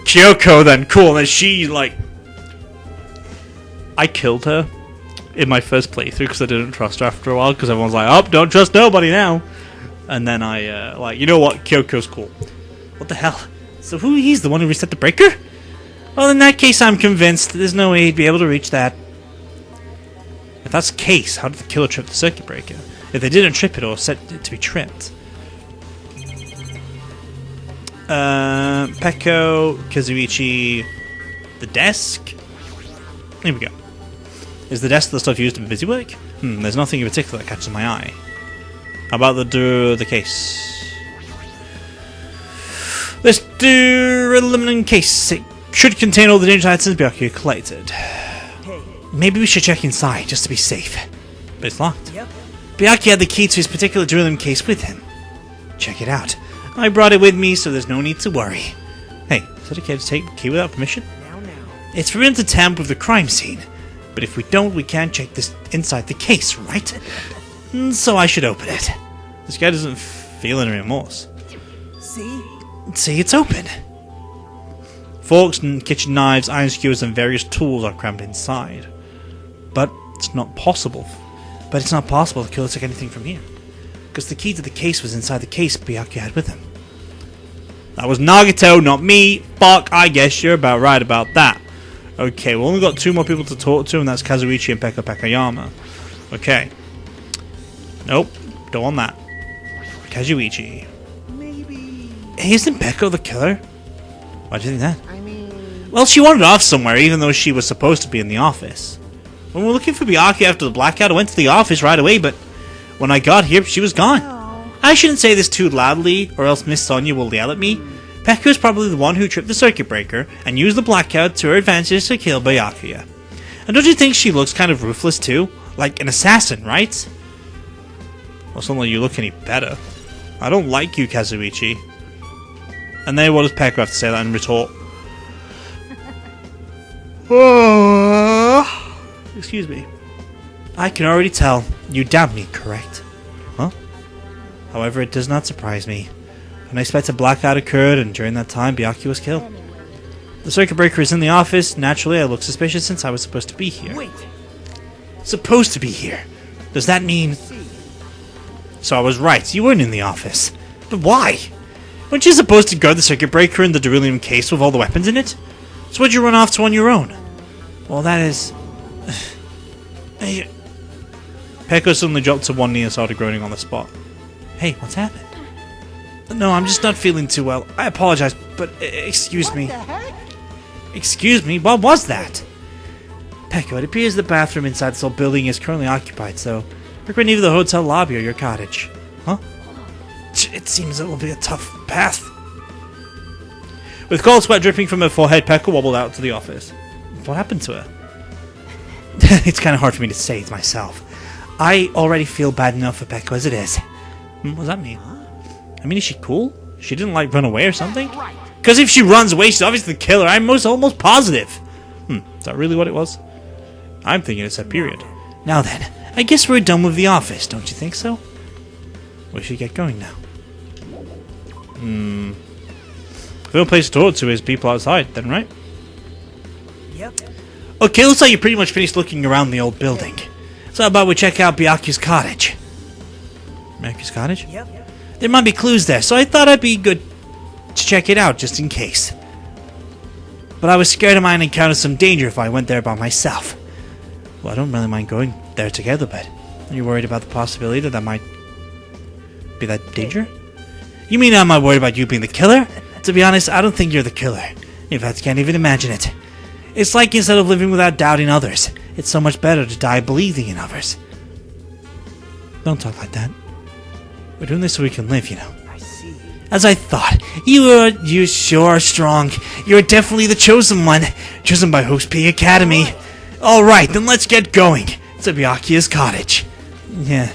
Kyoko then, cool. And then she, like, I killed her in my first playthrough because I didn't trust her after a while, because everyone's like, oh, don't trust nobody now. And then I, like, you know what, Kyoko's cool. What the hell? So he's the one who reset the breaker? Well, in that case, I'm convinced there's no way he'd be able to reach that. If that's the case, how did the killer trip the circuit breaker? If they didn't trip it or set it to be tripped. Peko, Kazuichi, the desk? Here we go. Is the desk the stuff used in busy work? There's nothing in particular that catches my eye. How about the case? This duralumin case. It should contain all the dangerous items Byakuya collected. Maybe we should check inside, just to be safe. But it's locked. Yep. Byakuya had the key to his particular duralumin case with him. Check it out. I brought it with me, so there's no need to worry. Hey, is it okay to take the key without permission? Now. It's forbidden to tamper with the crime scene. But if we don't, we can't check this inside the case, right? So I should open it. This guy doesn't feel any remorse. See, it's open. Forks and kitchen knives, iron skewers, and various tools are crammed inside. But it's not possible. The killer took anything from here. Because the key to the case was inside the case Byakuya had with him. That was Nagato, not me. Fuck, I guess you're about right about that. Okay, we've only got two more people to talk to, and that's Kazuichi and Peko Pakayama. Okay. Nope, don't want that. Kazuichi. Maybe. Hey, isn't Peko the killer? Why do you think that? I mean. Well, she wandered off somewhere, even though she was supposed to be in the office. When we were looking for Byakuya after the blackout, I went to the office right away, but when I got here, she was gone. Oh. I shouldn't say this too loudly, or else Miss Sonia will yell at me. Peko is probably the one who tripped the circuit breaker and used the blackout to her advantage to kill Byakuya. And don't you think she looks kind of ruthless too? Like an assassin, right? Well, suddenly you look any better. I don't like you, Kazuichi. And then what does Peko have to say that in retort? Excuse me. I can already tell. You doubt me, correct? Huh? However, it does not surprise me. An unexpected blackout occurred, and during that time, Byakuya was killed. The circuit breaker is in the office. Naturally, I look suspicious since I was supposed to be here. Wait. Supposed to be here? Does that mean... So I was right, you weren't in the office. But why? Weren't you supposed to guard the circuit breaker in the beryllium case with all the weapons in it? So why'd you run off to on your own? Well, that is... Hey... Peko suddenly dropped to one knee and started groaning on the spot. Hey, what's happened? No, I'm just not feeling too well. I apologize, but excuse me. What the heck? Excuse me, what was that? Peko, it appears the bathroom inside this old building is currently occupied, so recommend either the hotel lobby or your cottage. Huh? It seems it will be a tough path. With cold sweat dripping from her forehead, Peko wobbled out to the office. What happened to her? It's kind of hard for me to say it myself. I already feel bad enough for Peko as it is. What does that mean? I mean, is she cool? She didn't, like, run away or something? Because if she runs away, she's obviously the killer. I'm almost positive. Is that really what it was? I'm thinking it's a period. Now then, I guess we're done with the office, don't you think so? We should get going now. The only place to talk to is people outside, then, right? Yep. Okay, looks like you pretty much finished looking around the old building. So how about we check out Byakuya's cottage? Byakuya's cottage? Yep. There might be clues there, so I thought it'd be good to check it out just in case. But I was scared I might encounter some danger if I went there by myself. Well, I don't really mind going there together, but are you worried about the possibility that might be that danger? You mean am I worried about you being the killer? To be honest, I don't think you're the killer. In fact, I can't even imagine it. It's like instead of living without doubting others, it's so much better to die believing in others. Don't talk like that. We're doing this so we can live, you know. I see. As I thought, you sure are strong. You're definitely the chosen one, chosen by Host P Academy. Alright, then let's get going to Byakuya's cottage. Yeah.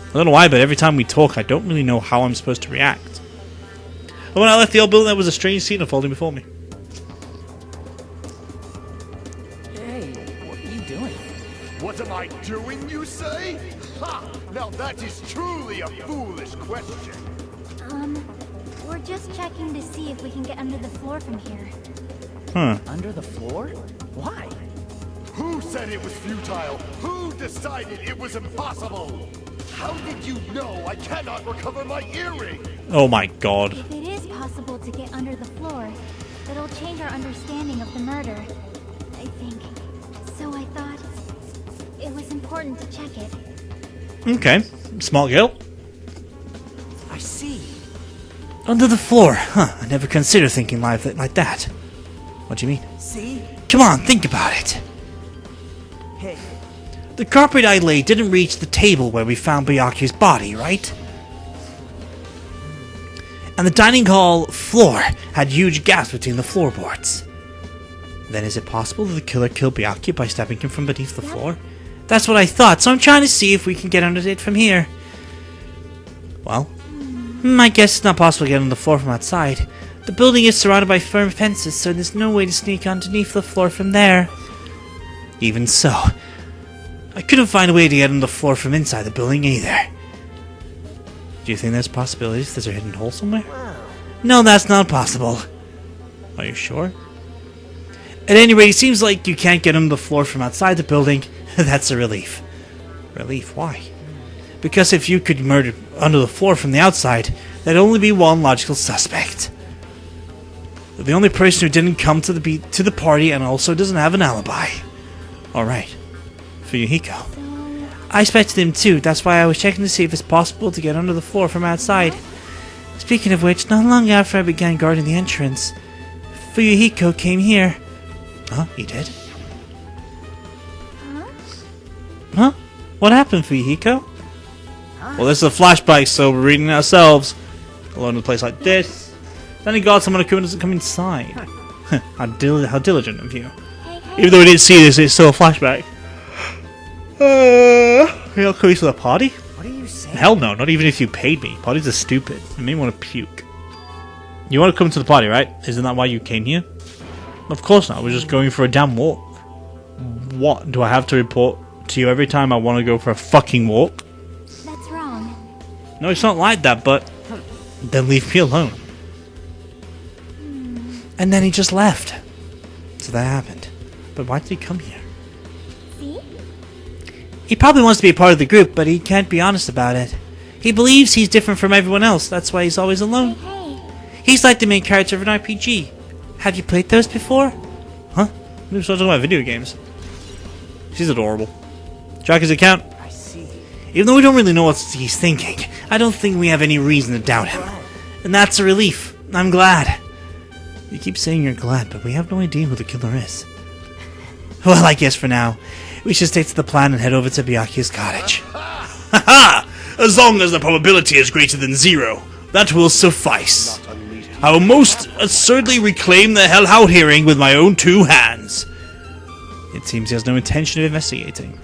I don't know why, but every time we talk, I don't really know how I'm supposed to react. And when I left the old building, there was a strange scene unfolding before me. Hey, what are you doing? What am I doing, you say? Ha! Now that is truly a foolish question. We're just checking to see if we can get under the floor from here. Under the floor? Why? Who said it was futile? Who decided it was impossible? How did you know I cannot recover my earring? Oh my god. If it is possible to get under the floor, it'll change our understanding of the murder, I think. So I thought it was important to check it. Okay. Smart girl. I see. Under the floor. Huh. I never considered thinking like that. What do you mean? See? Come on, think about it. Hey, The carpet I laid didn't reach the table where we found Byakuya's body, right? And the dining hall floor had huge gaps between the floorboards. Then is it possible that the killer killed Byakuya by stabbing him from beneath the floor? That's what I thought, so I'm trying to see if we can get under it from here. Well, I guess it's not possible to get on the floor from outside. The building is surrounded by firm fences, so there's no way to sneak underneath the floor from there. Even so, I couldn't find a way to get on the floor from inside the building either. Do you think there's possibilities there's a hidden hole somewhere? No, that's not possible. Are you sure? At any rate, it seems like you can't get on the floor from outside the building. That's a relief. Relief? Why? Because if you could murder under the floor from the outside, there'd only be one logical suspect. The only person who didn't come to the party and also doesn't have an alibi. Alright. Fuyuhiko. I expected him too, that's why I was checking to see if it's possible to get under the floor from outside. Speaking of which, not long after I began guarding the entrance, Fuyuhiko came here. Huh? He did? Huh? What happened, Fuyuhiko? Well, this is a flashback, so we're reading it ourselves. Alone in a place like this. Thank God someone doesn't come inside. How diligent of you. Even though we didn't see this, it's still a flashback. You're coming to the party? what are you saying? Hell no, not even if you paid me. Parties are stupid. You may want to puke. You want to come to the party, right? Isn't that why you came here? Of course not, we're just going for a damn walk. What? Do I have to report to you every time I want to go for a fucking walk? That's wrong. No, it's not like that, but... Then leave me alone. And then he just left. So that happened. But why did he come here? See? He probably wants to be a part of the group, but he can't be honest about it. He believes he's different from everyone else, that's why he's always alone. Hey. He's like the main character of an RPG. Have you played those before? Huh? We were talking about video games. She's adorable. Track his account. I see. Even though we don't really know what he's thinking, I don't think we have any reason to doubt him. And that's a relief. I'm glad. You keep saying you're glad, but we have no idea who the killer is. Well, I guess for now, we should stick to the plan and head over to Byakuya's cottage. Haha! As long as the probability is greater than 0, that will suffice. I will most assuredly reclaim the Hellhound hearing with my own 2 hands. It seems he has no intention of investigating.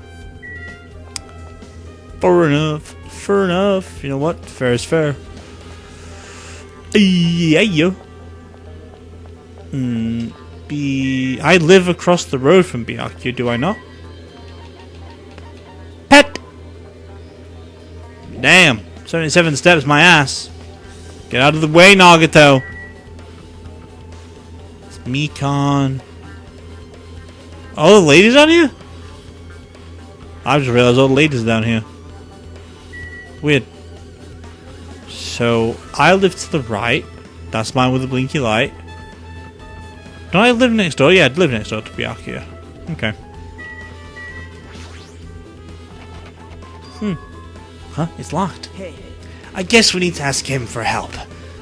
Fair enough. Fair enough. You know what? Fair is fair. Yeah. I live across the road from Byakuya, do I not? Pet! Damn. 77 steps, my ass. Get out of the way, Nagato. It's Mikon. All the ladies down here? I just realized all the ladies down here. Weird. So, I live to the right. That's mine with the blinky light. Don't I live next door? Yeah, I live next door to Byakuya. Okay. Huh? It's locked. Hey. I guess we need to ask him for help.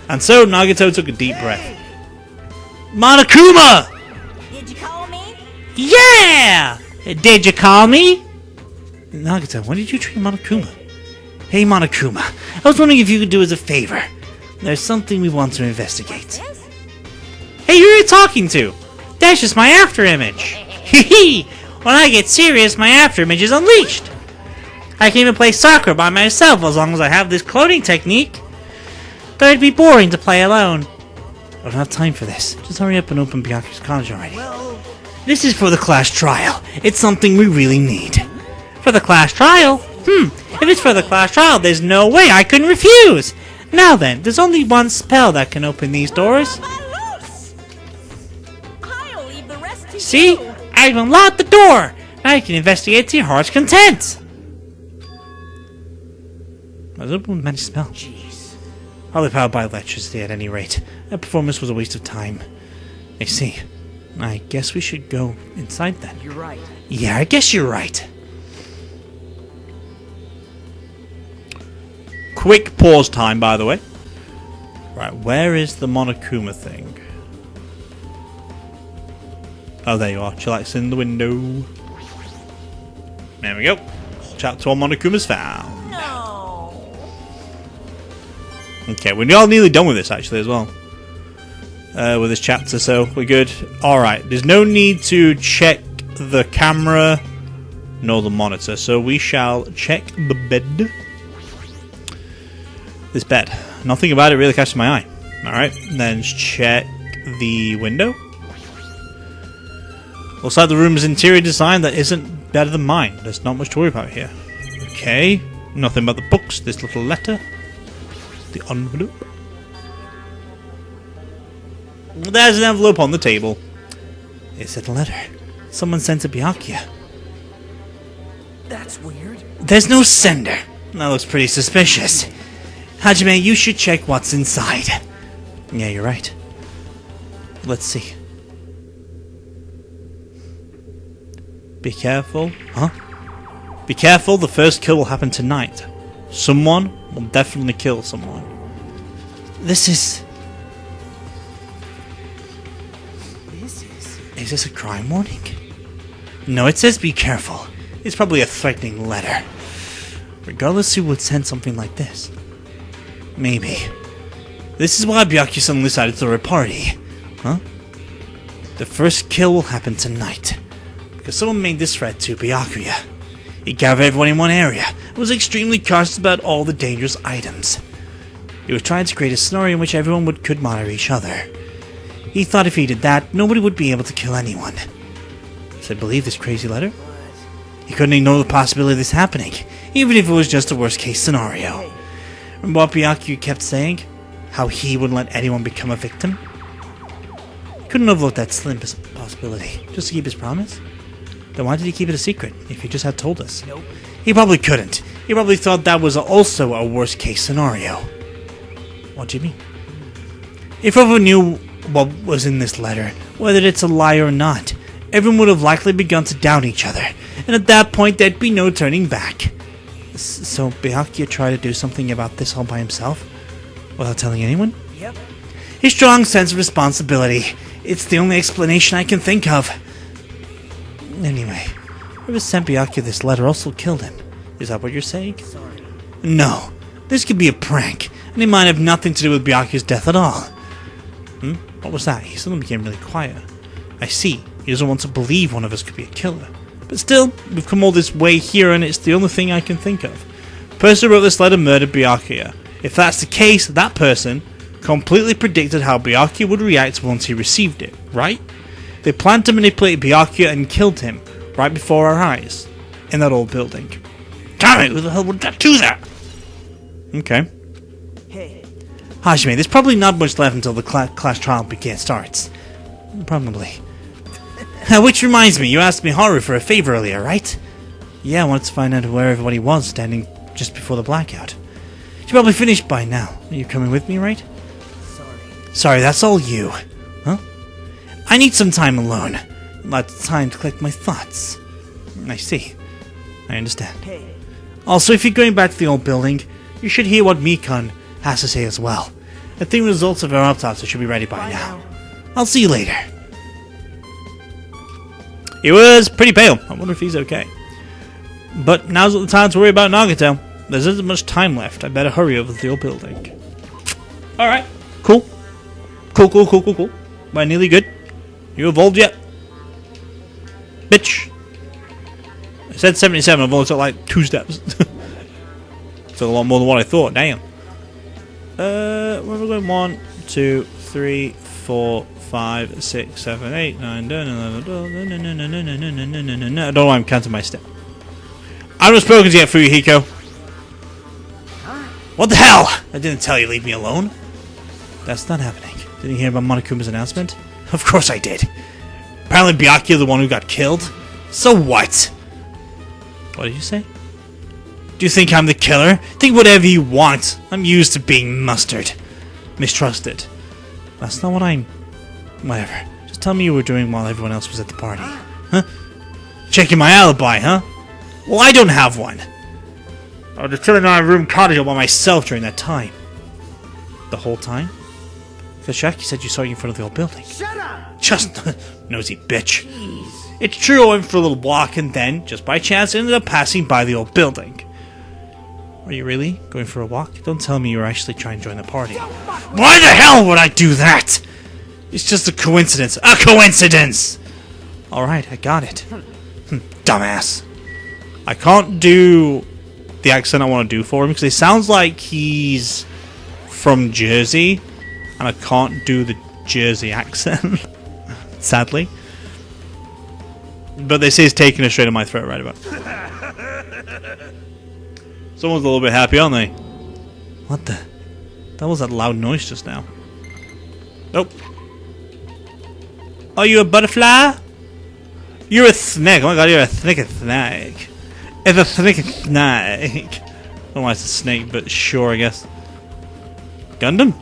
And so, Nagato took a deep breath. Monokuma! Did you call me? Yeah! Did you call me? Nagato, when did you train Monokuma? Hey Monokuma, I was wondering if you could do us a favor. There's something we want to investigate. Hey, who are you talking to? That's just my after image. Hee When I get serious, my after image is unleashed. I can even play soccer by myself as long as I have this cloning technique. Though it'd be boring to play alone. I don't have time for this. Just hurry up and open Byakuya's cottage already. Well, This is for the class trial. It's something we really need. For the class trial? If it's for the class trial, there's no way I can refuse. Now then, there's only one spell that can open these doors. I'll leave the rest to See? you. I've unlocked the door. Now you can investigate to your heart's content. I was open with magic spell. jeez. Probably powered by electricity at any rate. That performance was a waste of time. I see. I guess we should go inside then. You're right. Yeah, I guess you're right. Quick pause time, by the way. Right, where is the Monokuma thing? Oh, there you are. Chillax in the window. There we go. Chapter 1 Monokuma's found. No. Okay, we're all nearly done with this, actually, as well. With this chapter, so we're good. Alright, there's no need to check the camera nor the monitor, so we shall check the bed. This bed. Nothing about it really catches my eye. Alright, then check the window. Looks like the room's interior design that isn't better than mine. There's not much to worry about here. Okay, nothing but the books, this little letter. The envelope. There's an envelope on the table. Is it a letter? Someone sent to Byakuya. That's weird. There's no sender. That looks pretty suspicious. Hajime, you should check what's inside. Yeah, you're right. Let's see. Be careful. Huh? Be careful, the first kill will happen tonight. Someone will definitely kill someone. This is... Is this a crime warning? No, it says be careful. It's probably a threatening letter. Regardless who would send something like this. Maybe. This is why Byakuya suddenly decided to throw a party. Huh? The first kill will happen tonight. Because someone made this threat to Byakuya. He gathered everyone in one area and was extremely cautious about all the dangerous items. He was trying to create a scenario in which everyone could monitor each other. He thought if he did that, nobody would be able to kill anyone. So believe this crazy letter? He couldn't ignore the possibility of this happening, even if it was just a worst case scenario. Remember what Byakuya kept saying? How he wouldn't let anyone become a victim? He couldn't overlook that slim possibility, just to keep his promise? Then why did he keep it a secret, if he just had told us? Nope. He probably couldn't. He probably thought that was also a worst case scenario. What do you mean? If everyone knew what was in this letter, whether it's a lie or not, everyone would have likely begun to doubt each other, and at that point there'd be no turning back. So Byakuya tried to do something about this all by himself? Without telling anyone? Yep. His strong sense of responsibility. It's the only explanation I can think of. Anyway, whoever sent Byakuya this letter also killed him. Is that what you're saying? Sorry. No. This could be a prank, and it might have nothing to do with Byakuya's death at all. What was that? He suddenly became really quiet. I see. He doesn't want to believe one of us could be a killer. But still, we've come all this way here, and it's the only thing I can think of. The person who wrote this letter murdered Byakuya. If that's the case, that person completely predicted how Byakuya would react once he received it, right? They planned to manipulate Byakuya and killed him, right before our eyes, in that old building. Damn it, who the hell would do that? Okay. Hey. Hajime, there's probably not much left until the class trial starts. Probably. Which reminds me, you asked me Haru for a favor earlier, right? Yeah, I wanted to find out where everybody was standing just before the blackout. You're probably finished by now. Are you coming with me, right? Sorry, that's all you. Huh? I need some time alone. Lots of time to collect my thoughts. I see. I understand. Hey. Also, if you're going back to the old building, you should hear what Mikon has to say as well. I think the results of our autopsy should be ready by now. I'll see you later. He was pretty pale. I wonder if he's okay. But now's not the time to worry about Nagato. There isn't much time left. I better hurry over to the old building. Alright. Cool. Cool. We're nearly good. You evolved yet? Bitch. I said 77. I've only took like 2 steps. It's a lot more than what I thought. Damn. Where are we going? 1, 2, 3, 4, 5, 6, 7, 8, 9, 10, 11, 12. I don't know why I'm counting my step. I haven't spoken to you yet, Fuyuhiko. What the hell? I didn't tell you, leave me alone. That's not happening. Didn't you hear about Monokuma's announcement? Of course I did. Apparently Byakuya the one who got killed. So what? What did you say? Do you think I'm the killer? Think whatever you want. I'm used to being mistrusted. That's not what I'm... Whatever. Just tell me you were doing while everyone else was at the party. Huh? Checking my alibi, huh? Well, I don't have one. I was just chilling in my room cottage all by myself during that time. The whole time? Because Shaki said you saw you in front of the old building. Shut up! Just nosy bitch. Jeez. It's true, I went for a little walk and then, just by chance, ended up passing by the old building. Are you really going for a walk? Don't tell me you were actually trying to join the party. Why the hell would I do that? It's just a coincidence. A coincidence! Alright, I got it. Dumbass. I can't do the accent I want to do for him because it sounds like he's from Jersey and I can't do the Jersey accent. Sadly. But they say he's taking it straight in my throat right about. Someone's a little bit happy, aren't they? What the? That was that loud noise just now. Nope. Are you a butterfly? You're a snake. Oh my god, you're a snake. It's a snake. I don't know why it's a snake, but sure, I guess. Gundam?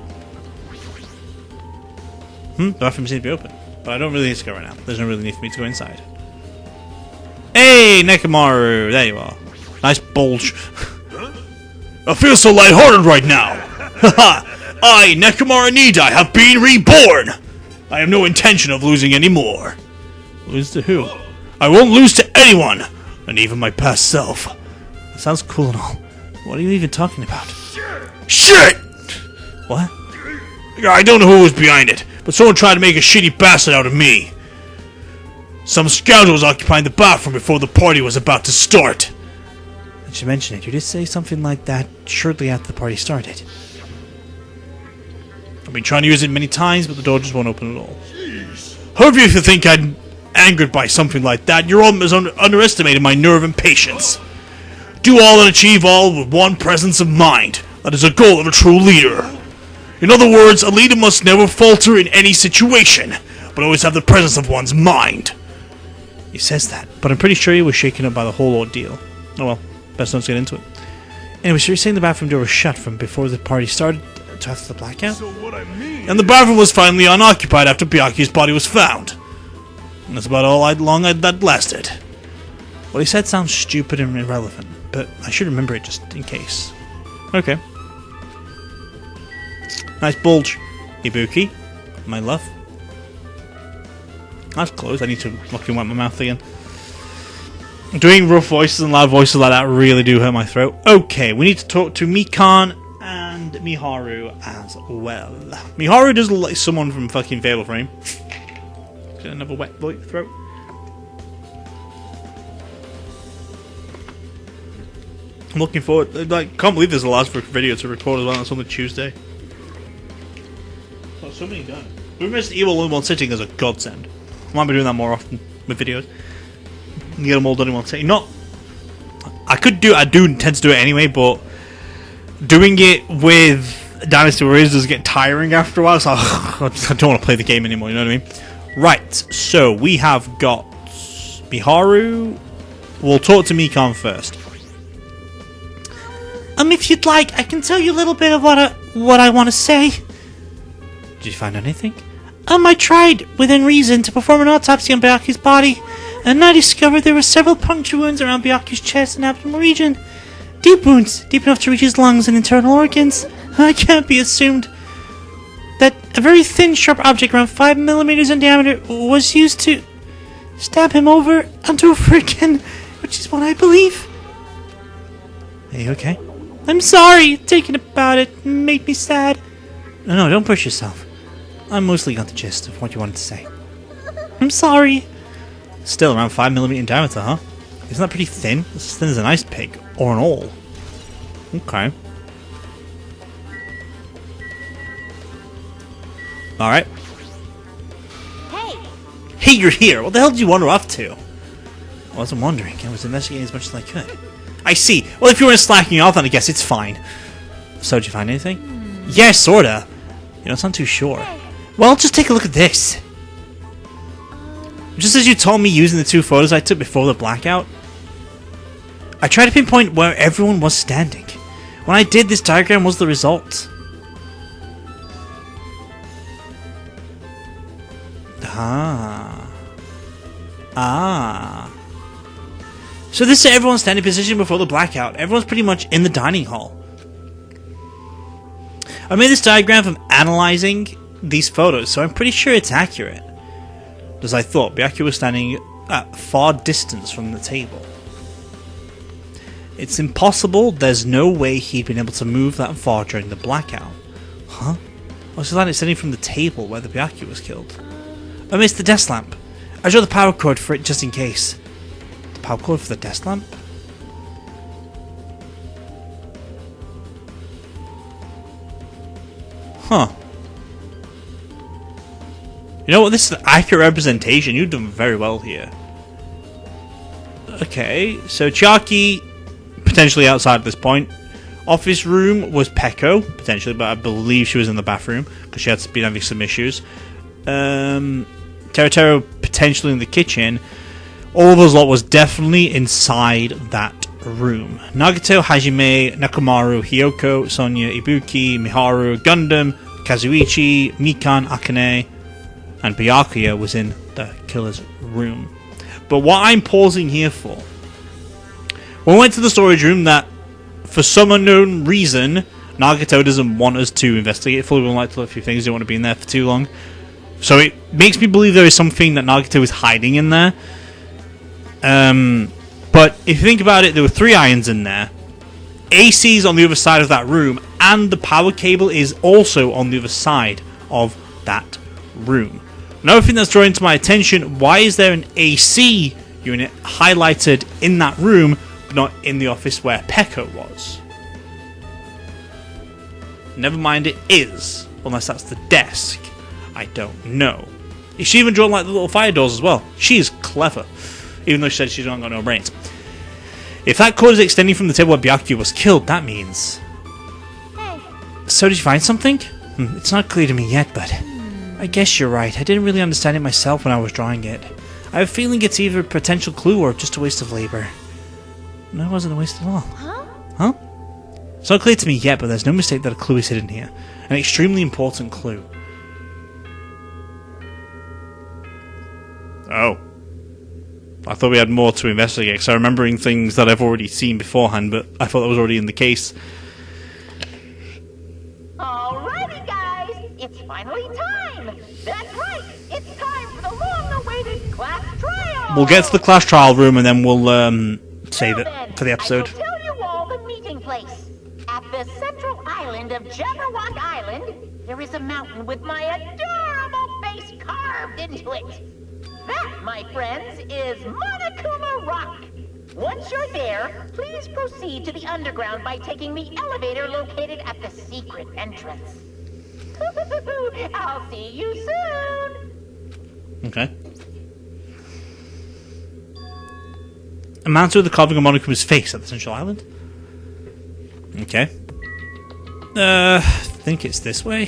The bathroom seems to be open. But I don't really need to go right now. There's no really need for me to go inside. Hey, Nekomaru! There you are. Nice bulge. I feel so lighthearted right now! Haha! I, Nekomaru Nidai, have been reborn! I have no intention of losing any more. Lose to who? I won't lose to anyone! Not even my past self. That sounds cool and all. What are you even talking about? Shit! What? I don't know who was behind it, but someone tried to make a shitty bastard out of me. Some scoundrel was occupying the bathroom before the party was about to start. Did you mention it? You did say something like that shortly after the party started. I've been trying to use it many times, but the door just won't open at all. However, if you think I'm angered by something like that, you're almost underestimating my nerve and patience. Do all and achieve all with one presence of mind. That is a goal of a true leader. In other words, a leader must never falter in any situation, but always have the presence of one's mind. He says that, but I'm pretty sure he was shaken up by the whole ordeal. Oh well, best not to get into it. Anyway, so you're saying the bathroom door was shut from before the party started to after the blackout? So what I mean... And the bathroom was finally unoccupied after Byakuya's body was found. And that's about all long that lasted. What he said sounds stupid and irrelevant, but I should remember it just in case. Okay. Nice bulge. Ibuki, my love. That's close. I need to fucking wipe my mouth again. Doing rough voices and loud voices like that really do hurt my throat. Okay, we need to talk to Mikan and Miharu as well. Miharu does look like someone from fucking Fatal Frame. Got another wet throat. I'm looking forward. Like, can't believe there's a last video to record as well. That's on the Tuesday. Got so many done. Doing Resident Evil in one sitting is a godsend. I might be doing that more often with videos. Get them all done in one sitting. Not. I do intend to do it anyway, but doing it with Dynasty Warriors does get tiring after a while. So I don't want to play the game anymore. You know what I mean? Right. So we have got Miharu. We'll talk to Mikan first. If you'd like, I can tell you a little bit of what I want to say. Did you find anything? I tried, within reason, to perform an autopsy on Byakuya's body, and I discovered there were several puncture wounds around Byakuya's chest and abdominal region. Deep wounds, deep enough to reach his lungs and internal organs. It can't be assumed that a very thin, sharp object around 5 millimeters in diameter was used to stab him over and over again, which is what I believe. Are you okay? I'm sorry, thinking about it made me sad. No, don't push yourself. I mostly got the gist of what you wanted to say. I'm sorry. Still around 5mm in diameter, huh? Isn't that pretty thin? It's as thin as an ice pick, or an awl. Okay. Alright. Hey, you're here! What the hell did you wander off to? I wasn't wondering. I was investigating as much as I could. I see. Well, if you weren't slacking off, then I guess it's fine. So, did you find anything? Yeah, sorta. You don't sound too sure. Well, just take a look at this. Just as you told me using the 2 photos I took before the blackout, I tried to pinpoint where everyone was standing. When I did, this diagram was the result. So this is everyone's standing position before the blackout. Everyone's pretty much in the dining hall. I made this diagram from analyzing these photos, so I'm pretty sure it's accurate. As I thought, Byakuya was standing at far distance from the table. It's impossible, there's no way he'd been able to move that far during the blackout. Huh? What's the line standing from the table where the Byakuya was killed? I missed the desk lamp. I drew the power cord for it just in case. The power cord for the desk lamp? Huh. You know what, this is an accurate representation. You've done very well here. Okay, so Chiaki, potentially outside at this point. Office room was Peko, potentially, but I believe she was in the bathroom, because she had been having some issues. Teruteru potentially in the kitchen. All of those lot was definitely inside that room. Nagato, Hajime, Nekomaru, Hiyoko, Sonya, Ibuki, Miharu, Gundam, Kazuichi, Mikan, Akane, and Byakuya was in the killer's room. But what I'm pausing here for, we went to the storage room that, for some unknown reason, Nagato doesn't want us to investigate fully. We would like to look at a few things, don't want to be in there for too long. So it makes me believe there is something that Nagato is hiding in there. But if you think about it, there were 3 irons in there. AC's on the other side of that room, and the power cable is also on the other side of that room. Another thing that's drawing to my attention, why is there an AC unit highlighted in that room, but not in the office where Peko was? Never mind, it is, unless that's the desk. I don't know. She even drawn like the little fire doors as well. She is clever, even though she said she's not got no brains. If that cord is extending from the table where Byakuya was killed, that means... Hey. So did you find something? It's not clear to me yet, but... I guess you're right. I didn't really understand it myself when I was drawing it. I have a feeling it's either a potential clue or just a waste of labor. No, it wasn't a waste at all. Huh? It's not clear to me yet, but there's no mistake that a clue is hidden here. An extremely important clue. Oh. I thought we had more to investigate, because I'm remembering things that I've already seen beforehand, but I thought that was already in the case. Alrighty, guys. It's finally time! That's right! It's time for the long-awaited class trial! We'll get to the class trial room and then we'll save it Then, for the episode. I will tell you all the meeting place. At the central island of Jabberwock Island, there is a mountain with my adorable face carved into it. That, my friends, is Monokuma Rock. Once you're there, please proceed to the underground by taking the elevator located at the secret entrance. I'll see you soon! Okay. A mountain with the carving of Monokuma's face at the central island? Okay. I think it's this way.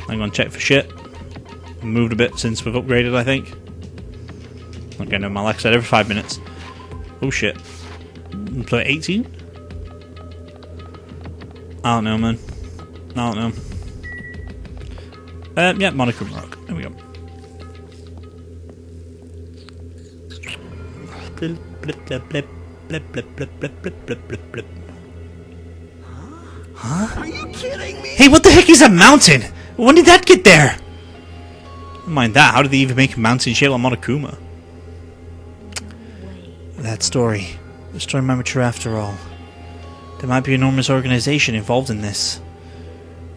I'm gonna check for shit. Moved a bit since we've upgraded, I think. Okay, no, like I said, every 5 minutes. Oh shit. Play 18? I don't know, man. I don't know. Yeah, Monokuma Rock. There we go. Huh? Are you kidding me? Hey, what the heck is that mountain? When did that get there? Never mind that, how did they even make a mountain shaped like Monokuma? That story. The story of my mature after all. There might be an enormous organization involved in this.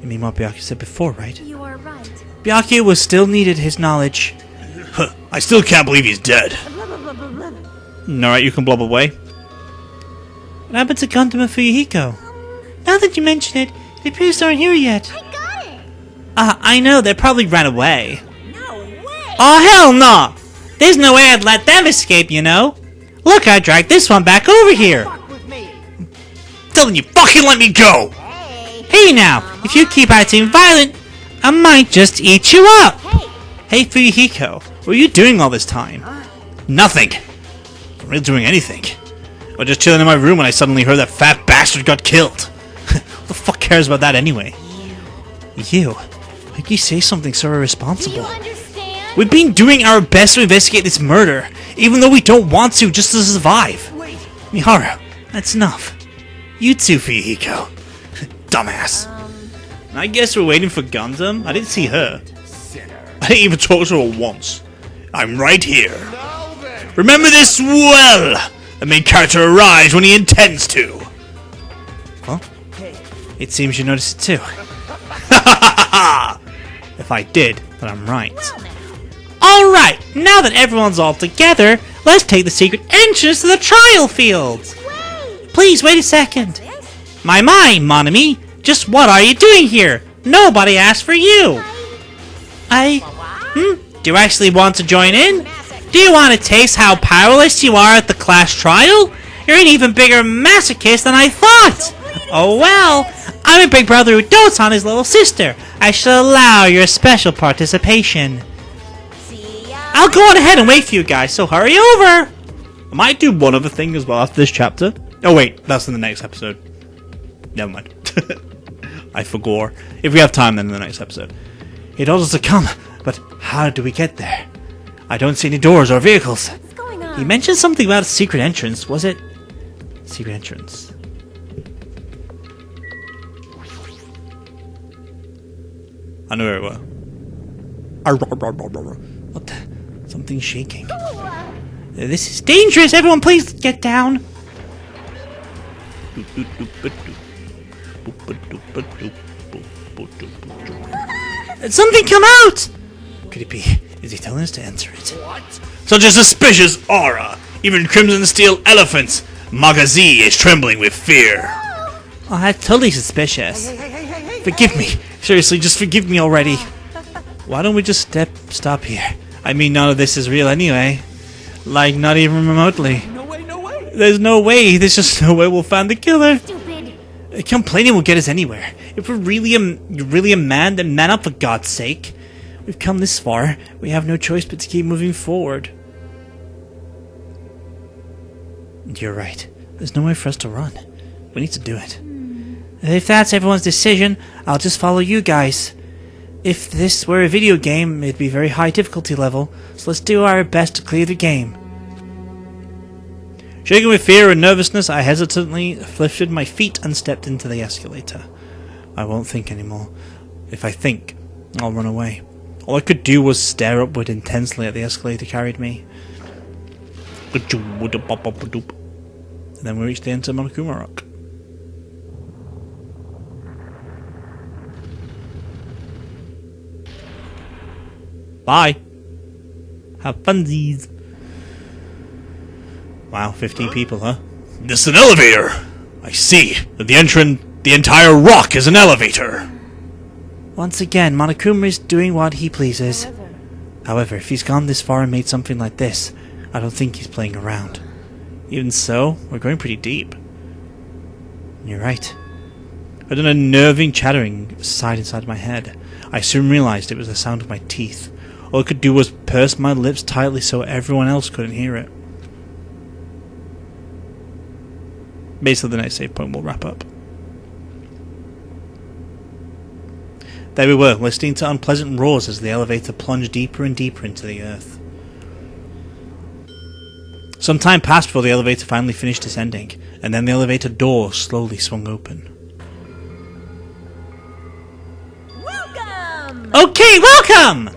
You mean what Byakuya said before, right? You are right. Byakuya was still needed his knowledge. Huh, I still can't believe he's dead. Alright, you can blob away. What happened to Gundum and Fuyuhiko? Now that you mention it, the appears aren't here yet. I got it! I know, they probably ran away. No way! Oh, hell no! There's no way I'd let them escape, you know? Look, I dragged this one back over here! Fuck with me. Telling you, fucking let me go! Hey now, if you keep acting violent, I might just eat you up! Hey Fuyuhiko, what were you doing all this time? Nothing. Not really doing anything. I was just chilling in my room when I suddenly heard that fat bastard got killed. Who the fuck cares about that anyway? You? Like you say something so Do you irresponsible. understand? We've been doing our best to investigate this murder, even though we don't want to, just to survive. Wait. Miharu, that's enough. You too, Fuyuhiko. Dumbass. I guess we're waiting for Gundam. I didn't see her. I didn't even talk to her once. I'm right here. Now then, Remember this well! The main character arrives when he intends to. Well, it seems you noticed it too. If I did, then I'm right. Alright, now that everyone's all together, let's take the secret entrance to the trial field. Please, wait a second. My, mon ami, just what are you doing here? Nobody asked for you. Do you actually want to join in? Do you want to taste how powerless you are at the class trial? You're an even bigger masochist than I thought! Oh well, I'm a big brother who dotes on his little sister. I shall allow your special participation. I'll go on ahead and wait for you guys, so hurry over! I might do one other thing as well after this chapter. Oh wait, that's in the next episode. Never mind. I forgot. If we have time, then in the next episode. He told us to come, but how do we get there? I don't see any doors or vehicles. What's going on? He mentioned something about a secret entrance. Was it? Secret entrance. I know where it was. What the? Something's shaking. This is dangerous! Everyone please get down! Something come out! Could it be? Is he telling us to enter it? what? Such a suspicious aura! Even Crimson Steel Elephant's Magazi is trembling with fear. Oh, that's totally suspicious. Hey. Forgive me. Seriously, just forgive me already. Why don't we just stop here? I mean, none of this is real anyway. Like, not even remotely. No way. There's no way. There's just no way we'll find the killer. Stupid. Complaining will get us anywhere. If we're really a man, then man up for God's sake. We've come this far. We have no choice but to keep moving forward. You're right. There's nowhere for us to run. We need to do it. If that's everyone's decision, I'll just follow you guys. If this were a video game, it'd be very high difficulty level, so let's do our best to clear the game. Shaking with fear and nervousness, I hesitantly lifted my feet and stepped into the escalator. I won't think anymore. If I think, I'll run away. All I could do was stare upward intensely at the escalator carried me. And then we reached the end of Monokuma Rock. Bye. Have funsies. Wow, 15 people, huh? This is an elevator! I see that the entire rock is an elevator! Once again, Monokuma is doing what he pleases. However, if he's gone this far and made something like this, I don't think he's playing around. Even so, we're going pretty deep. You're right. I heard an unnerving chattering inside my head. I soon realized it was the sound of my teeth. All I could do was purse my lips tightly so everyone else couldn't hear it. Basically, the next save point will wrap up. There we were, listening to unpleasant roars as the elevator plunged deeper and deeper into the earth. Some time passed before the elevator finally finished descending, and then the elevator door slowly swung open. Welcome! Okay, welcome!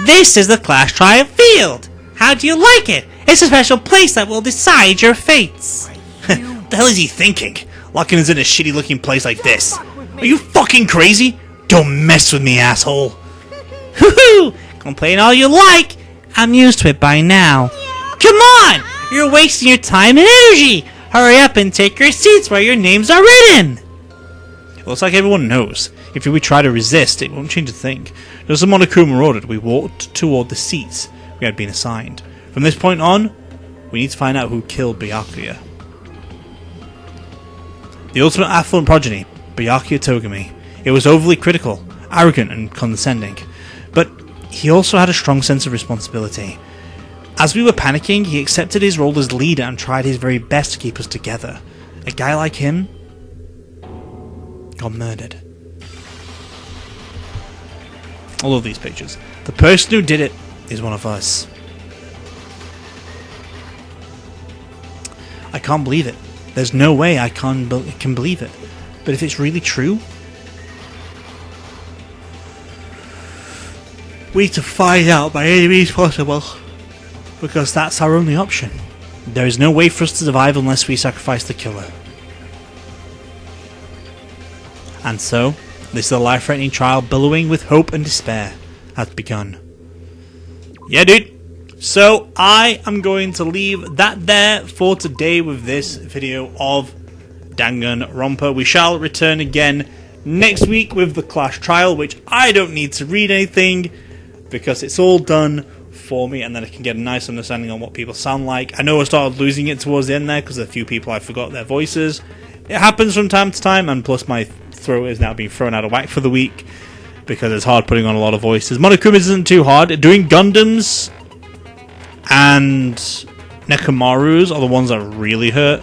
This is the Clash Trial Field! How do you like it? It's a special place that will decide your fates! What the hell is he thinking? Locking us in a shitty looking place like this? Are you fucking crazy? Don't mess with me, asshole! Hoo-hoo! Complain all you like! I'm used to it by now. Come on! You're wasting your time and energy! Hurry up and take your seats where your names are written! It looks like everyone knows. If we try to resist, it won't change a thing. Just as Monokuma ordered, we walked toward the seats we had been assigned. From this point on, we need to find out who killed Byakuya. The ultimate affluent progeny, Byakuya Togami. It was overly critical, arrogant and condescending, but he also had a strong sense of responsibility. As we were panicking, he accepted his role as leader and tried his very best to keep us together. A guy like him got murdered. I love these pictures. The person who did it is one of us. I can't believe it. There's no way I can believe it. But if it's really true, we need to find out by any means possible. Because that's our only option. There is no way for us to survive unless we sacrifice the killer. And so, this is a life-threatening trial billowing with hope and despair has begun. Yeah, dude. So, I am going to leave that there for today with this video of Danganronpa. We shall return again next week with the Clash Trial, which I don't need to read anything because it's all done for me, and then I can get a nice understanding on what people sound like. I know I started losing it towards the end there because a few people I forgot their voices. It happens from time to time, and plus my throat is now being thrown out of whack for the week because it's hard putting on a lot of voices. Monokuma isn't too hard. Doing Gundams and Nekomaru's are the ones that really hurt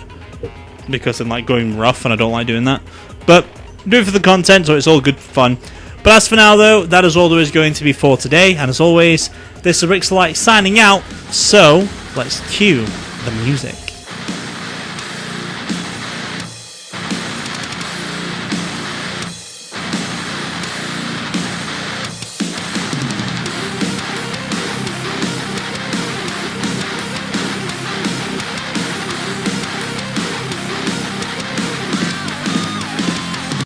because I'm like going rough and I don't like doing that. But do it for the content, so it's all good fun. But as for now though, that is all there is going to be for today, and as always, this is Rixxalight signing out, so let's cue the music.